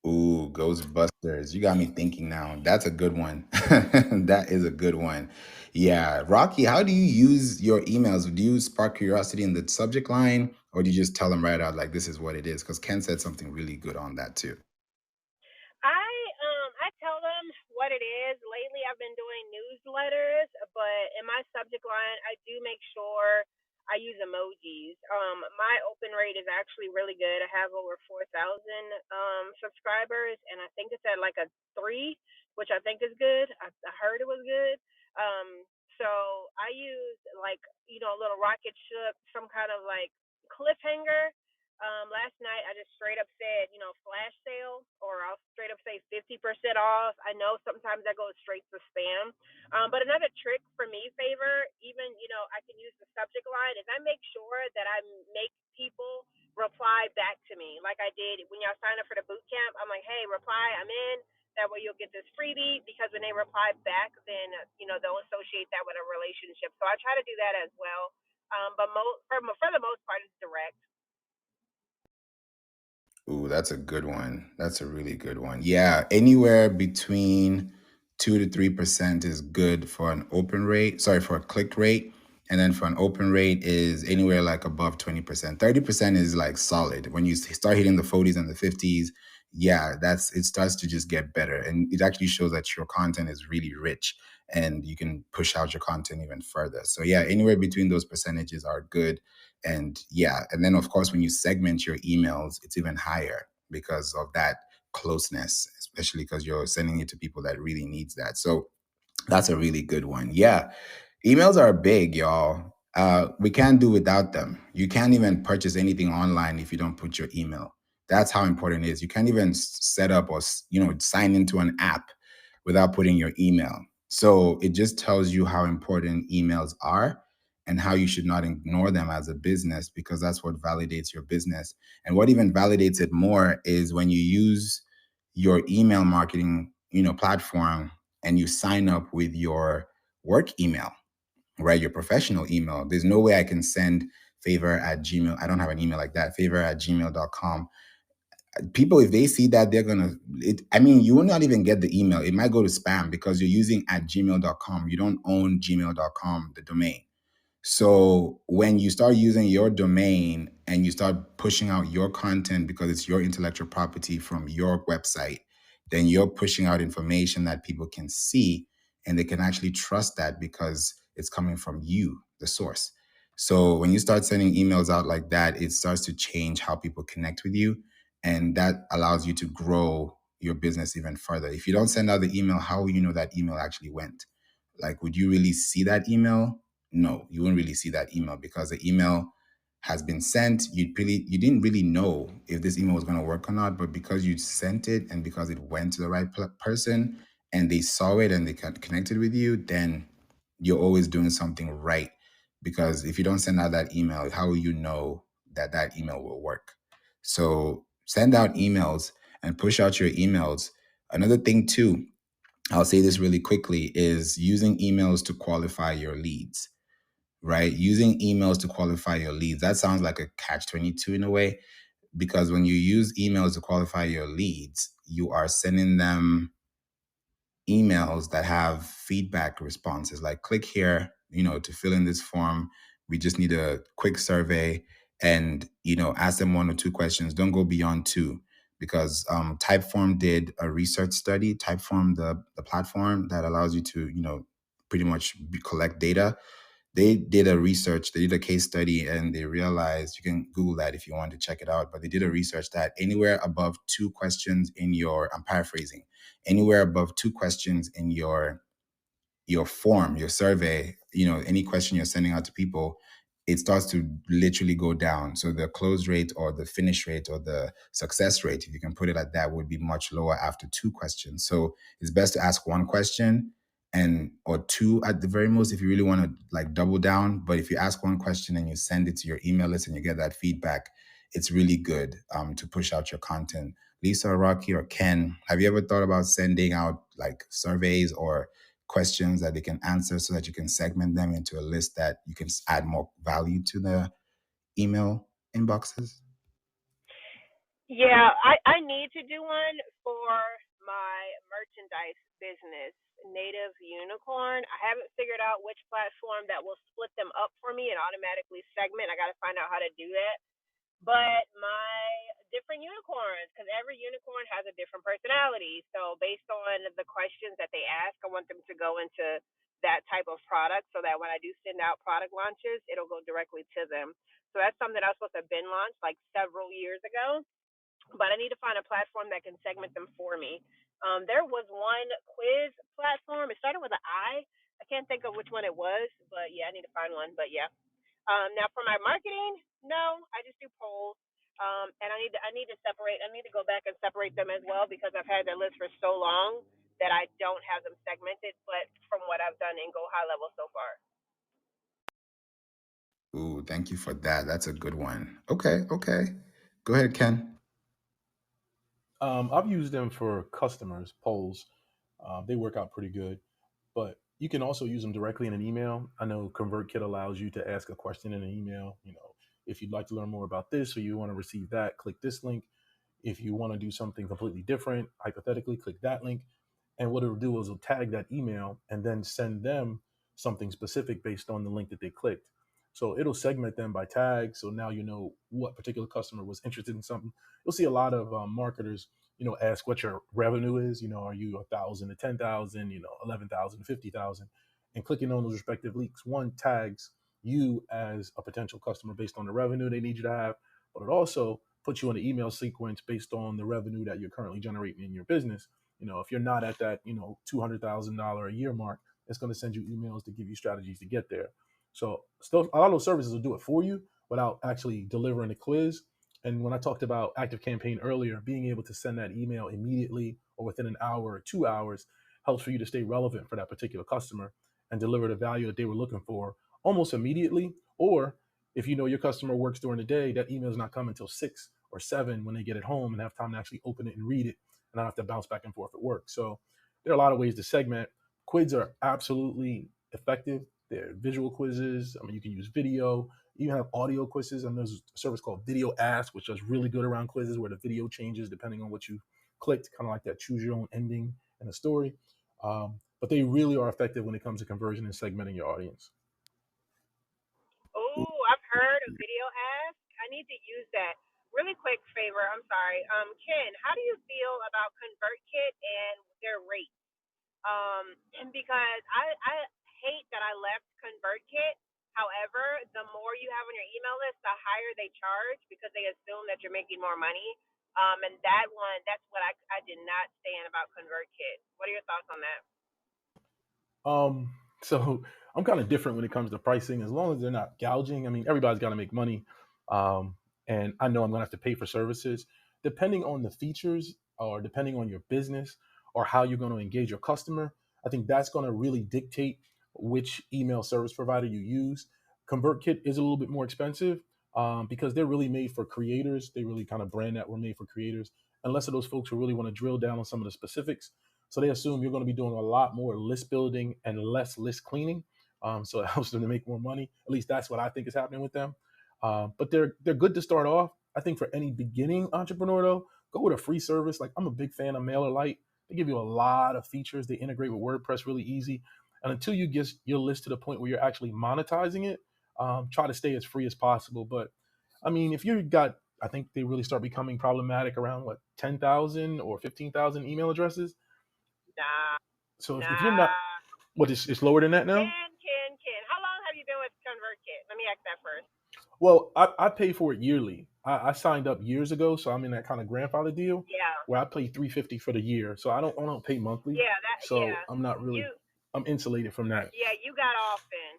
Ooh, Ghostbusters. You got me thinking now. That's a good one. That is a good one. Yeah. Rocky, how do you use your emails? Do you spark curiosity in the subject line or do you just tell them right out, like, this is what it is? Because Ken said something really good on that too. I tell them what it is. Lately, I've been doing newsletters, but in my subject line, I do make sure I use emojis. My open rate is actually really good. I have over 4,000 subscribers, and I think it's at like a 3, which I think is good. I heard it was good. So I use like a little rocket ship, some kind of like cliffhanger. Last night I just straight up said, flash sale, or I'll straight up say 50% off. I know sometimes that goes straight to spam. But another trick for me, favor, even, I can use the subject line, is I make sure that I make people reply back to me. Like I did when y'all signed up for the boot camp. I'm like, hey, reply, I'm in. That way you'll get this freebie, because when they reply back, then, they'll associate that with a relationship. So I try to do that as well. But for the most part, it's direct. Ooh, that's a good one. That's a really good one. Yeah, anywhere between 2 to 3% is good for an open rate. Sorry, for a click rate. And then for an open rate is anywhere like above 20%. 30% is like solid. When you start hitting the 40s and the 50s, yeah, it starts to just get better. And it actually shows that your content is really rich and you can push out your content even further. So yeah, anywhere between those percentages are good. And yeah, and then of course, when you segment your emails, it's even higher because of that closeness, especially because you're sending it to people that really needs that. So that's a really good one. Yeah, emails are big, y'all. We can't do without them. You can't even purchase anything online if you don't put your email. That's how important it is. You can't even set up or sign into an app without putting your email. So it just tells you how important emails are and how you should not ignore them as a business, because that's what validates your business. And what even validates it more is when you use your email marketing, platform, and you sign up with your work email, right? Your professional email. There's no way I can send favor@gmail. I don't have an email like that, favor@gmail.com. People, if they see that, they're gonna you will not even get the email. It might go to spam because you're using @gmail.com. You don't own gmail.com, the domain. So when you start using your domain and you start pushing out your content because it's your intellectual property from your website, then you're pushing out information that people can see and they can actually trust that because it's coming from you, the source. So when you start sending emails out like that, it starts to change how people connect with you. And that allows you to grow your business even further. If you don't send out the email, how will you know that email actually went? Like, would you really see that email? No, you won't really see that email because the email has been sent. You didn't really know if this email was going to work or not, but because you sent it and because it went to the right person and they saw it and they connected with you, then you're always doing something right. Because if you don't send out that email, how will you know that that email will work? So send out emails and push out your emails. Another thing too, I'll say this really quickly, is using emails to qualify your leads, right? Using emails to qualify your leads. That sounds like a catch 22 in a way, because when you use emails to qualify your leads, you are sending them emails that have feedback responses like click here, to fill in this form. We just need a quick survey and, ask them one or two questions. Don't go beyond two because Typeform did a research study. Typeform, the platform that allows you to, pretty much collect data, they did a research, they did a case study, and they realized, you can Google that if you want to check it out, but they did a research that anywhere above two questions in your, I'm paraphrasing, anywhere above two questions in your form, your survey, any question you're sending out to people, it starts to literally go down. So the close rate or the finish rate or the success rate, if you can put it like that, would be much lower after two questions. So it's best to ask one question or two at the very most if you really want to like double down. But if you ask one question and you send it to your email list and you get that feedback, it's really good to push out your content. Lisa, Rocky, or Ken, have you ever thought about sending out like surveys or questions that they can answer so that you can segment them into a list that you can add more value to the email inboxes? Yeah, I need to do one for my merchandise business, Native Unicorn. I haven't figured out which platform that will split them up for me and automatically segment. I got to find out how to do that. But my different unicorns, because every unicorn has a different personality. So based on the questions that they ask, I want them to go into that type of product so that when I do send out product launches, it'll go directly to them. So that's something that I was supposed to have been launched like several years ago, but I need to find a platform that can segment them for me. There was one quiz platform. It started with an I. I can't think of which one it was, but yeah, I need to find one. But yeah, now for my marketing, no, I just do polls. And I need to separate. I need to go back and separate them as well because I've had their list for so long that I don't have them segmented. But from what I've done in Go High Level so far. Ooh, thank you for that. That's a good one. Okay, okay. Go ahead, Ken. I've used them for customers polls. They work out pretty good, but you can also use them directly in an email. I know ConvertKit allows you to ask a question in an email. If you'd like to learn more about this or you want to receive that, click this link. If you want to do something completely different, hypothetically, click that link. And what it'll do is it'll tag that email and then send them something specific based on the link that they clicked. So it'll segment them by tag. So now you know what particular customer was interested in something. You'll see a lot of marketers, ask what your revenue is. Are you 1,000 to 10,000? 11,000 to 50,000? And clicking on those respective links, one tags you as a potential customer based on the revenue they need you to have, but it also puts you on an email sequence based on the revenue that you're currently generating in your business. If you're not at that, $200,000 a year mark, it's going to send you emails to give you strategies to get there. So still, a lot of those services will do it for you without actually delivering a quiz. And when I talked about Active Campaign earlier, being able to send that email immediately or within an hour or 2 hours helps for you to stay relevant for that particular customer and deliver the value that they were looking for almost immediately. Or if you know your customer works during the day, that email is not coming until 6 or 7 when they get it home and have time to actually open it and read it and not have to bounce back and forth at work. So there are a lot of ways to segment. Quiz are absolutely effective. They're visual quizzes. I mean, you can use video. You even have audio quizzes. And there's a service called Video Ask, which is really good around quizzes where the video changes depending on what you clicked, kind of like that choose your own ending in a story. But they really are effective when it comes to conversion and segmenting your audience. a video ask. I need to use that. Really quick favor. I'm sorry. Ken, how do you feel about ConvertKit and their rate? And because I hate that I left ConvertKit. However, the more you have on your email list, the higher they charge because they assume that you're making more money. And that one, that's what I did not stand about ConvertKit. What are your thoughts on that? So I'm kind of different when it comes to pricing. As long as they're not gouging, I mean, everybody's got to make money, um, and I know I'm gonna have to pay for services. Depending on the features, or depending on your business, or how you're going to engage your customer, I think that's going to really dictate which email service provider you use. ConvertKit is a little bit more expensive because they're really made for creators. They really kind of brand that were made for creators. Unless of those folks who really want to drill down on some of the specifics, so they assume you're going to be doing a lot more list building and less list cleaning. So it helps them to make more money. At least that's what I think is happening with them. But they're good to start off. I think for any beginning entrepreneur though, go with a free service. Like I'm a big fan of MailerLite. They give you a lot of features. They integrate with WordPress really easy. And until you get your list to the point where you're actually monetizing it, try to stay as free as possible. But I mean, if you got, I think they really start becoming problematic around what 10,000 or 15,000 email addresses. Nah, So if you're not, nah. what is it's lower than that now? Ken. How long have you been with ConvertKit? Let me ask that first. Well, I pay for it yearly. I signed up years ago, so I'm in that kind of grandfather deal Yeah, where I pay 350 for the year. So I don't pay monthly. So yeah. I'm not You really I'm insulated from that. Yeah, you got off then.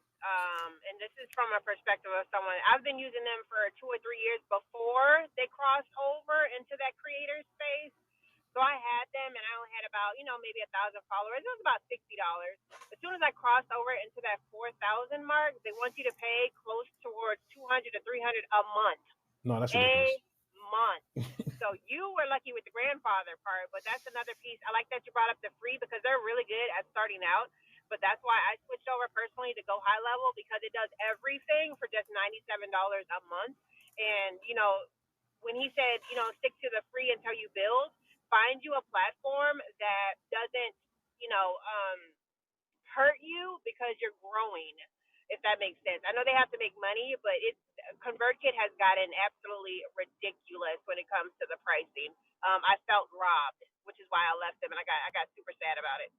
And this is from a perspective of someone. I've been using them for 2 or 3 years before they crossed over into that creator space. So I had them, and I only had about, maybe 1,000 followers. It was about $60. As soon as I crossed over into that 4,000 mark, they want you to pay close towards 200 to 300 a month. No, that's A ridiculous. month. So you were lucky with the grandfather part, but that's another piece. I like that you brought up the free because they're really good at starting out. But that's why I switched over personally to go high level because it does everything for just $97 a month. And when he said, stick to the free until you build, find you a platform that doesn't, you know, um, hurt you because you're growing, if that makes sense. I know they have to make money, but ConvertKit has gotten absolutely ridiculous when it comes to the pricing. I felt robbed, which is why I left them, and I got super sad about it.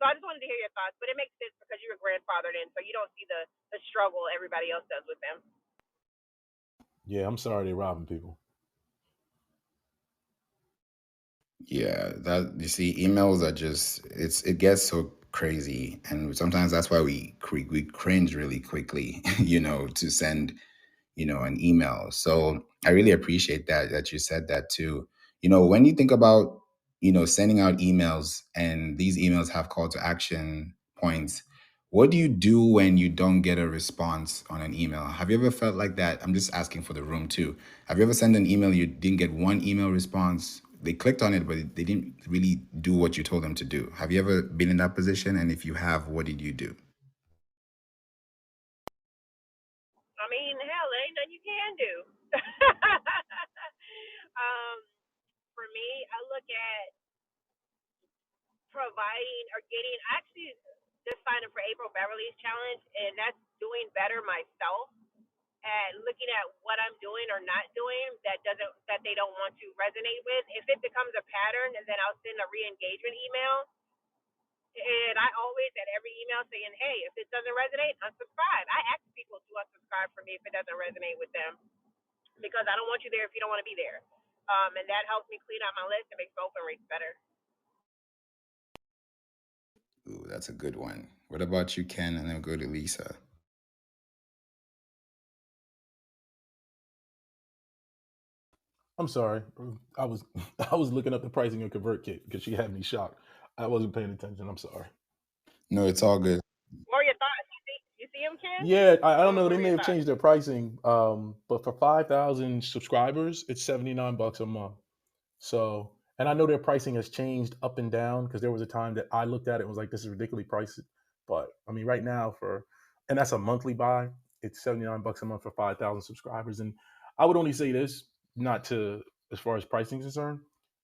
So I just wanted to hear your thoughts, but it makes sense because you were grandfathered in, so you don't see the struggle everybody else does with them. Yeah, I'm sorry they're robbing people. Yeah, that you see, emails are just it gets so crazy, and sometimes that's why we cringe really quickly, to send an email. So I really appreciate that you said that too. When you think about sending out emails and these emails have call to action points, what do you do when you don't get a response on an email? Have you ever felt like that? I'm just asking for the room too. Have you ever sent an email, you didn't get one email response? They clicked on it, but they didn't really do what you told them to do. Have you ever been in that position? And if you have, what did you do? I mean, hell, there ain't nothing you can do. um, for me, I look at providing or getting. I actually just signed up for April Beverly's challenge, and that's doing better myself at looking at what I'm doing or not doing that they don't want to resonate with. If it becomes a pattern, then I'll send a re-engagement email. And I always at every email saying, hey, if it doesn't resonate, unsubscribe. I ask people to unsubscribe for me if it doesn't resonate with them because I don't want you there if you don't want to be there. And that helps me clean out my list and makes my open rates better. Ooh, that's a good one. What about you, Ken? And then we'll go to Lisa. I'm sorry. I was I was looking up the pricing of ConvertKit because she had me shocked. I wasn't paying attention. I'm sorry. No, it's all good. What are your thoughts? You see him, Ken? Yeah, I don't know. What They are may your have thoughts? changed their pricing, but for 5,000 subscribers, it's $79 a month. So, and I know their pricing has changed up and down because there was a time that I looked at it and was like, this is ridiculously priced. But I mean, right now and that's a monthly buy, it's $79 a month for 5,000 subscribers. And I would only say this, not to, as far as pricing is concerned,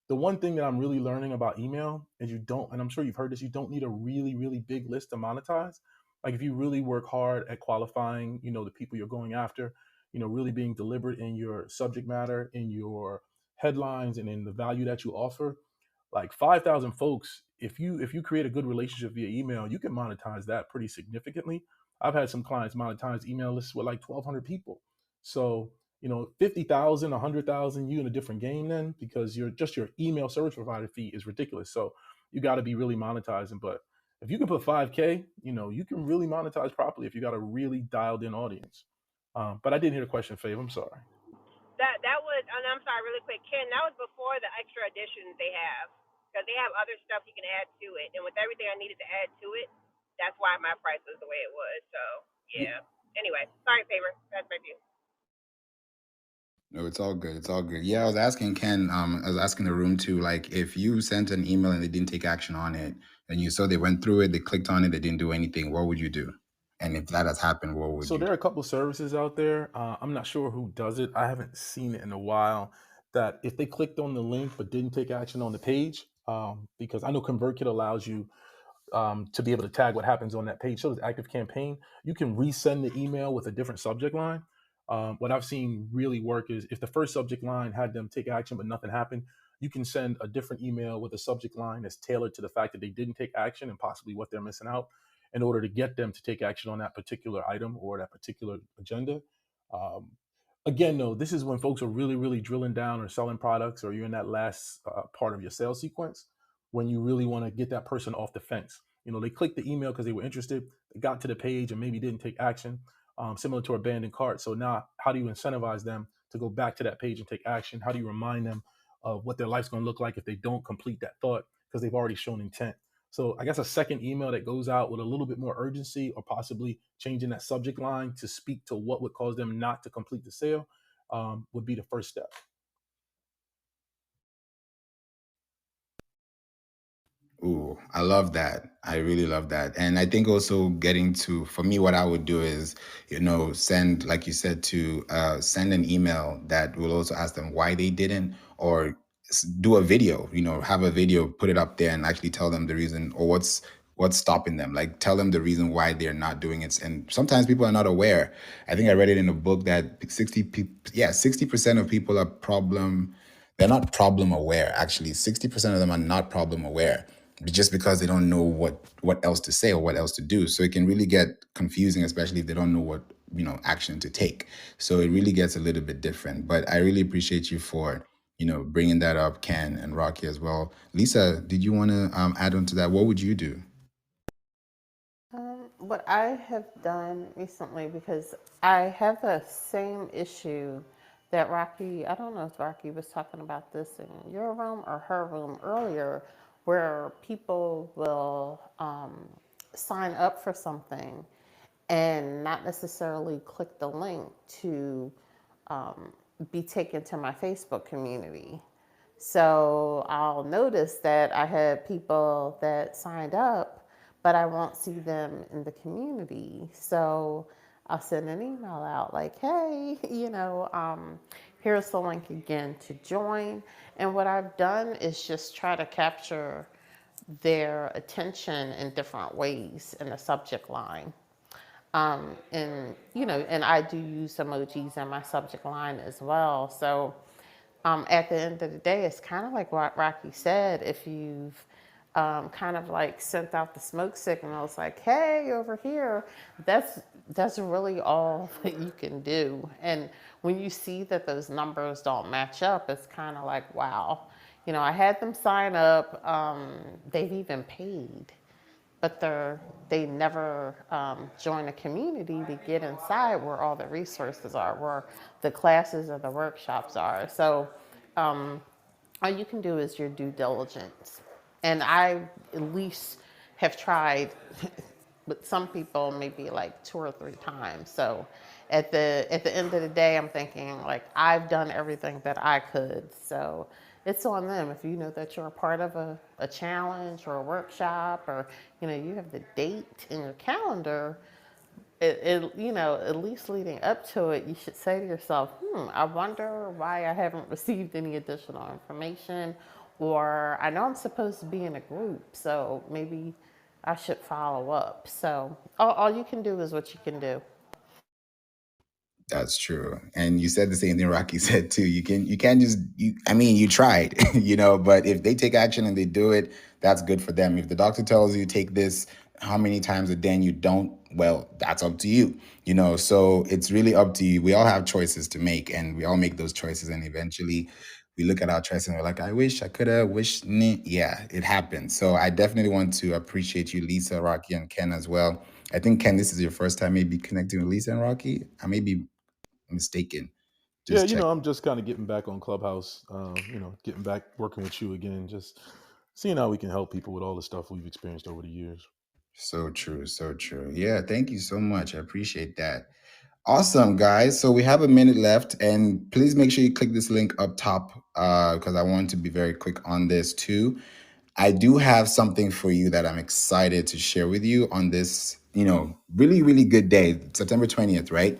the one thing that I'm really learning about email is and I'm sure you've heard this, you don't need a really, really big list to monetize. Like if you really work hard at qualifying, the people you're going after, really being deliberate in your subject matter, in your headlines, and in the value that you offer. Like 5,000 folks, if you create a good relationship via email, you can monetize that pretty significantly. I've had some clients monetize email lists with like 1,200 people. So 50,000, 100,000, you in a different game then, because your email service provider fee is ridiculous. So you got to be really monetizing. But if you can put 5K, you can really monetize properly if you got a really dialed in audience. But I didn't hear the question, Fave. I'm sorry. That was, and I'm sorry, really quick, Ken. That was before the extra additions they have, because they have other stuff you can add to it. And with everything I needed to add to it, that's why my price was the way it was. So Yeah. yeah. Anyway, sorry, favor. That's my view. No, it's all good. It's all good. Yeah, I was asking Ken, I was asking the room too, like if you sent an email and they didn't take action on it, and you saw they went through it, they clicked on it, they didn't do anything, what would you do? And if that has happened, what would So you there do? are a couple services out there. I'm not sure who does it. I haven't seen it in a while. That if they clicked on the link but didn't take action on the page, because I know ConvertKit allows you to be able to tag what happens on that page. So does Active Campaign. You can resend the email with a different subject line. What I've seen really work is if the first subject line had them take action but nothing happened, you can send a different email with a subject line that's tailored to the fact that they didn't take action and possibly what they're missing out in order to get them to take action on that particular item or that particular agenda. Um, Again, though, this is when folks are really, really drilling down or selling products, or you're in that last part of your sales sequence when you really want to get that person off the fence. They clicked the email because they were interested, they got to the page and maybe didn't take action, similar to abandoned cart. So now, how do you incentivize them to go back to that page and take action? How do you remind them of what their life's going to look like if they don't complete that thought because they've already shown intent? So I guess a second email that goes out with a little bit more urgency, or possibly changing that subject line to speak to what would cause them not to complete the sale, would be the first step. Ooh, I love that. I really love that. And I think also getting to, for me, what I would do is, send, like you said, to send an email that will also ask them why they didn't, or do a video, have a video, put it up there and actually tell them the reason, or what's stopping them. Like tell them the reason why they're not doing it. And sometimes people are not aware. I think I read it in a book that 60% of people are they're not problem aware. Actually, 60% of them are not problem aware, just because they don't know what else to say or what else to do. So it can really get confusing, especially if they don't know what action to take. So it really gets a little bit different. But I really appreciate you for bringing that up, Ken and Rocky as well. Lisa, did you want to add on to that? What would you do? What I have done recently, because I have the same issue that Rocky, I don't know if Rocky was talking about this in your room or her room earlier, where people will sign up for something and not necessarily click the link to be taken to my Facebook community. So I'll notice that I had people that signed up, but I won't see them in the community. So I'll send an email out like, hey, here's the link again to join. And what I've done is just try to capture their attention in different ways in the subject line. And I do use emojis in my subject line as well. So at the end of the day, it's kind of like what Rocky said. If you've kind of like sent out the smoke signals, like, "Hey, over here," that's really all that you can do. And when you see that those numbers don't match up, it's kind of like, wow. I had them sign up. They've even paid, but they never join a community to get inside where all the resources are, where the classes or the workshops are. So all you can do is your due diligence. And I at least have tried with some people maybe like 2 or 3 times. So at the end of the day, I'm thinking like I've done everything that I could. So it's on them. If you know that you're a part of a challenge or a workshop, or you have the date in your calendar, at least leading up to it, you should say to yourself, I wonder why I haven't received any additional information, or I know I'm supposed to be in a group, so maybe I should follow up. So all you can do is what you can do. That's true. And you said the same thing Rocky said too. You can't just I mean, you tried, but if they take action and they do it, that's good for them. If the doctor tells you take this how many times a day and you don't, well, that's up to you. So it's really up to you. We all have choices to make and we all make those choices, and eventually we look at our choices and we're like, I wish I could have, yeah, it happened. So I definitely want to appreciate you, Lisa, Rocky, and Ken as well. I think, Ken, this is your first time maybe connecting with Lisa and Rocky. I may be mistaken. Yeah, Just check. I'm just kind of getting back on Clubhouse. Getting back working with you again, just seeing how we can help people with all the stuff we've experienced over the years. So true, so true. Yeah, thank you so much. I appreciate that. Awesome, guys. So we have a minute left, and please make sure you click this link up top because I want to be very quick on this too. I do have something for you that I'm excited to share with you on this, really, really good day, September 20th, right?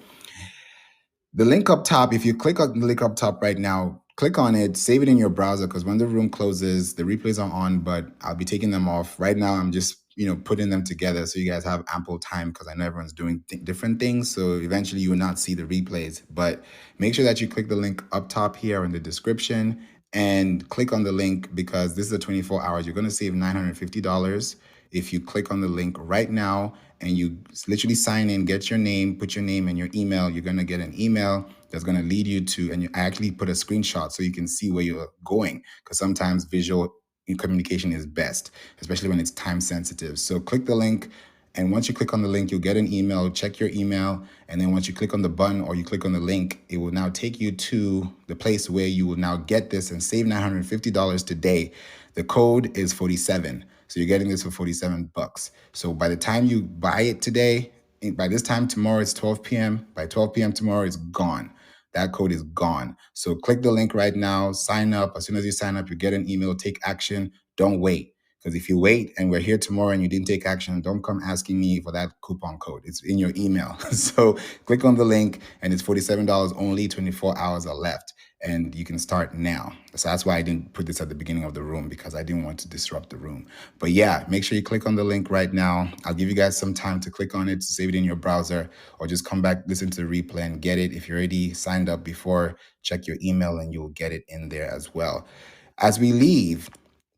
The link up top, if you click on the link up top right now, click on it, save it in your browser because when the room closes, the replays are on, but I'll be taking them off. Right now, I'm just, putting them together so you guys have ample time because I know everyone's doing different things. So eventually you will not see the replays, but make sure that you click the link up top here in the description and click on the link because this is a 24 hours. You're going to save $950 if you click on the link right now and you literally sign in, get your name, put your name and your email. You're going to get an email that's going to lead you to, and I actually put a screenshot so you can see where you're going because sometimes visual communication is best, especially when it's time sensitive. So click the link. And once you click on the link, you'll get an email, check your email. And then once you click on the button or you click on the link, it will now take you to the place where you will now get this and save $950 today. The code is 47. So you're getting this for 47 bucks. So by the time you buy it today, by this time tomorrow, it's 12 p.m. By 12 p.m. tomorrow, it's gone. That code is gone. So click the link right now, sign up. As soon as you sign up, you get an email, take action. Don't wait. Because if you wait and we're here tomorrow and you didn't take action, don't come asking me for that coupon code. It's in your email. So click on the link and it's $47 only, 24 hours are left. And you can start now. So that's why I didn't put this at the beginning of the room because I didn't want to disrupt the room. But yeah, make sure you click on the link right now. I'll give you guys some time to click on it, to save it in your browser, or just come back, listen to the replay and get it. If you're already signed up before, check your email and you'll get it in there as well. As we leave,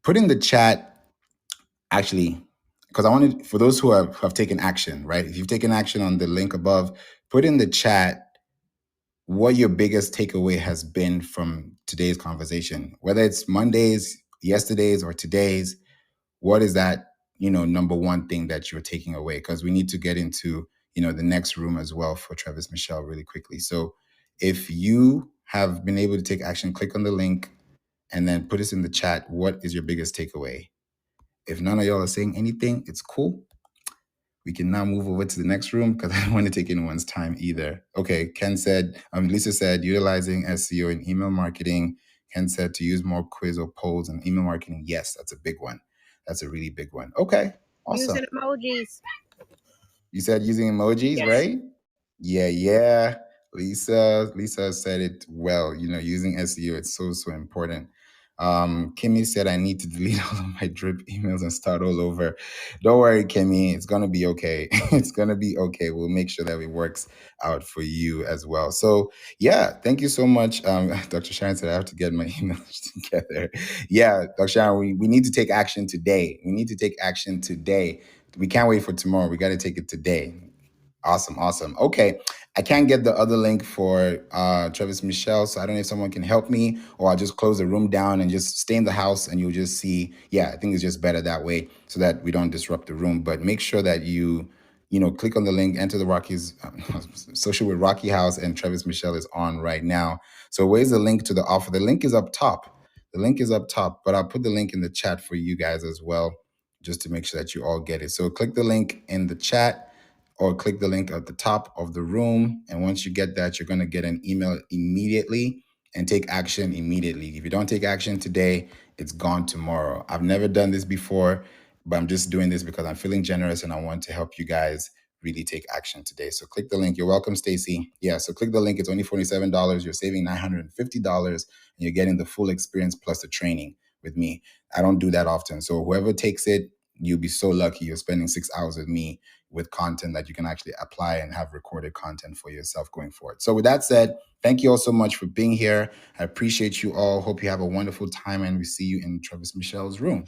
put in the chat, actually, because I wanted, for those who have taken action, right? If you've taken action on the link above, put in the chat what your biggest takeaway has been from today's conversation, whether it's Monday's, yesterday's, or today's. What is that, number one thing that you're taking away? Because we need to get into, the next room as well for Travis Michelle really quickly. So if you have been able to take action, click on the link and then put us in the chat. What is your biggest takeaway? If none of y'all are saying anything, it's cool. We can now move over to the next room because I don't want to take anyone's time either. Okay, Lisa said, utilizing SEO in email marketing. Ken said to use more quiz or polls in email marketing. Yes, that's a big one. That's a really big one. Okay, awesome. Using emojis. You said using emojis, Yes. right? Yeah. Lisa said it well. Using SEO, it's so, so important. Kimmy said I need to delete all of my drip emails and start all over. Don't worry, Kimmy. It's gonna be okay. It's gonna be okay. We'll make sure that it works out for you as well. So yeah, thank you so much. Dr. Sharon said I have to get my emails together. Yeah, Dr. Sharon, we need to take action today. We need to take action today. We can't wait for tomorrow. We got to take it today. Awesome. Okay. I can't get the other link for Travis Michelle, so I don't know if someone can help me, or I'll just close the room down and just stay in the house and you'll just see. Yeah, I think it's just better that way so that we don't disrupt the room. But make sure that you click on the link, enter the Rockies social with Rocky House, and Travis Michelle is on right now. So where's the link to the offer? The link is up top. But I'll put the link in the chat for you guys as well, just to make sure that you all get it. So click the link in the chat or click the link at the top of the room. And once you get that, you're going to get an email immediately and take action immediately. If you don't take action today, it's gone tomorrow. I've never done this before, but I'm just doing this because I'm feeling generous and I want to help you guys really take action today. So click the link. You're welcome, Stacy. Yeah, so click the link. It's only $47. You're saving $950 and you're getting the full experience plus the training with me. I don't do that often. So whoever takes it, you'll be so lucky. You're spending 6 hours with me with content that you can actually apply and have recorded content for yourself going forward. So with that said, thank you all so much for being here. I appreciate you all. Hope you have a wonderful time, and we see you in Travis Michelle's room.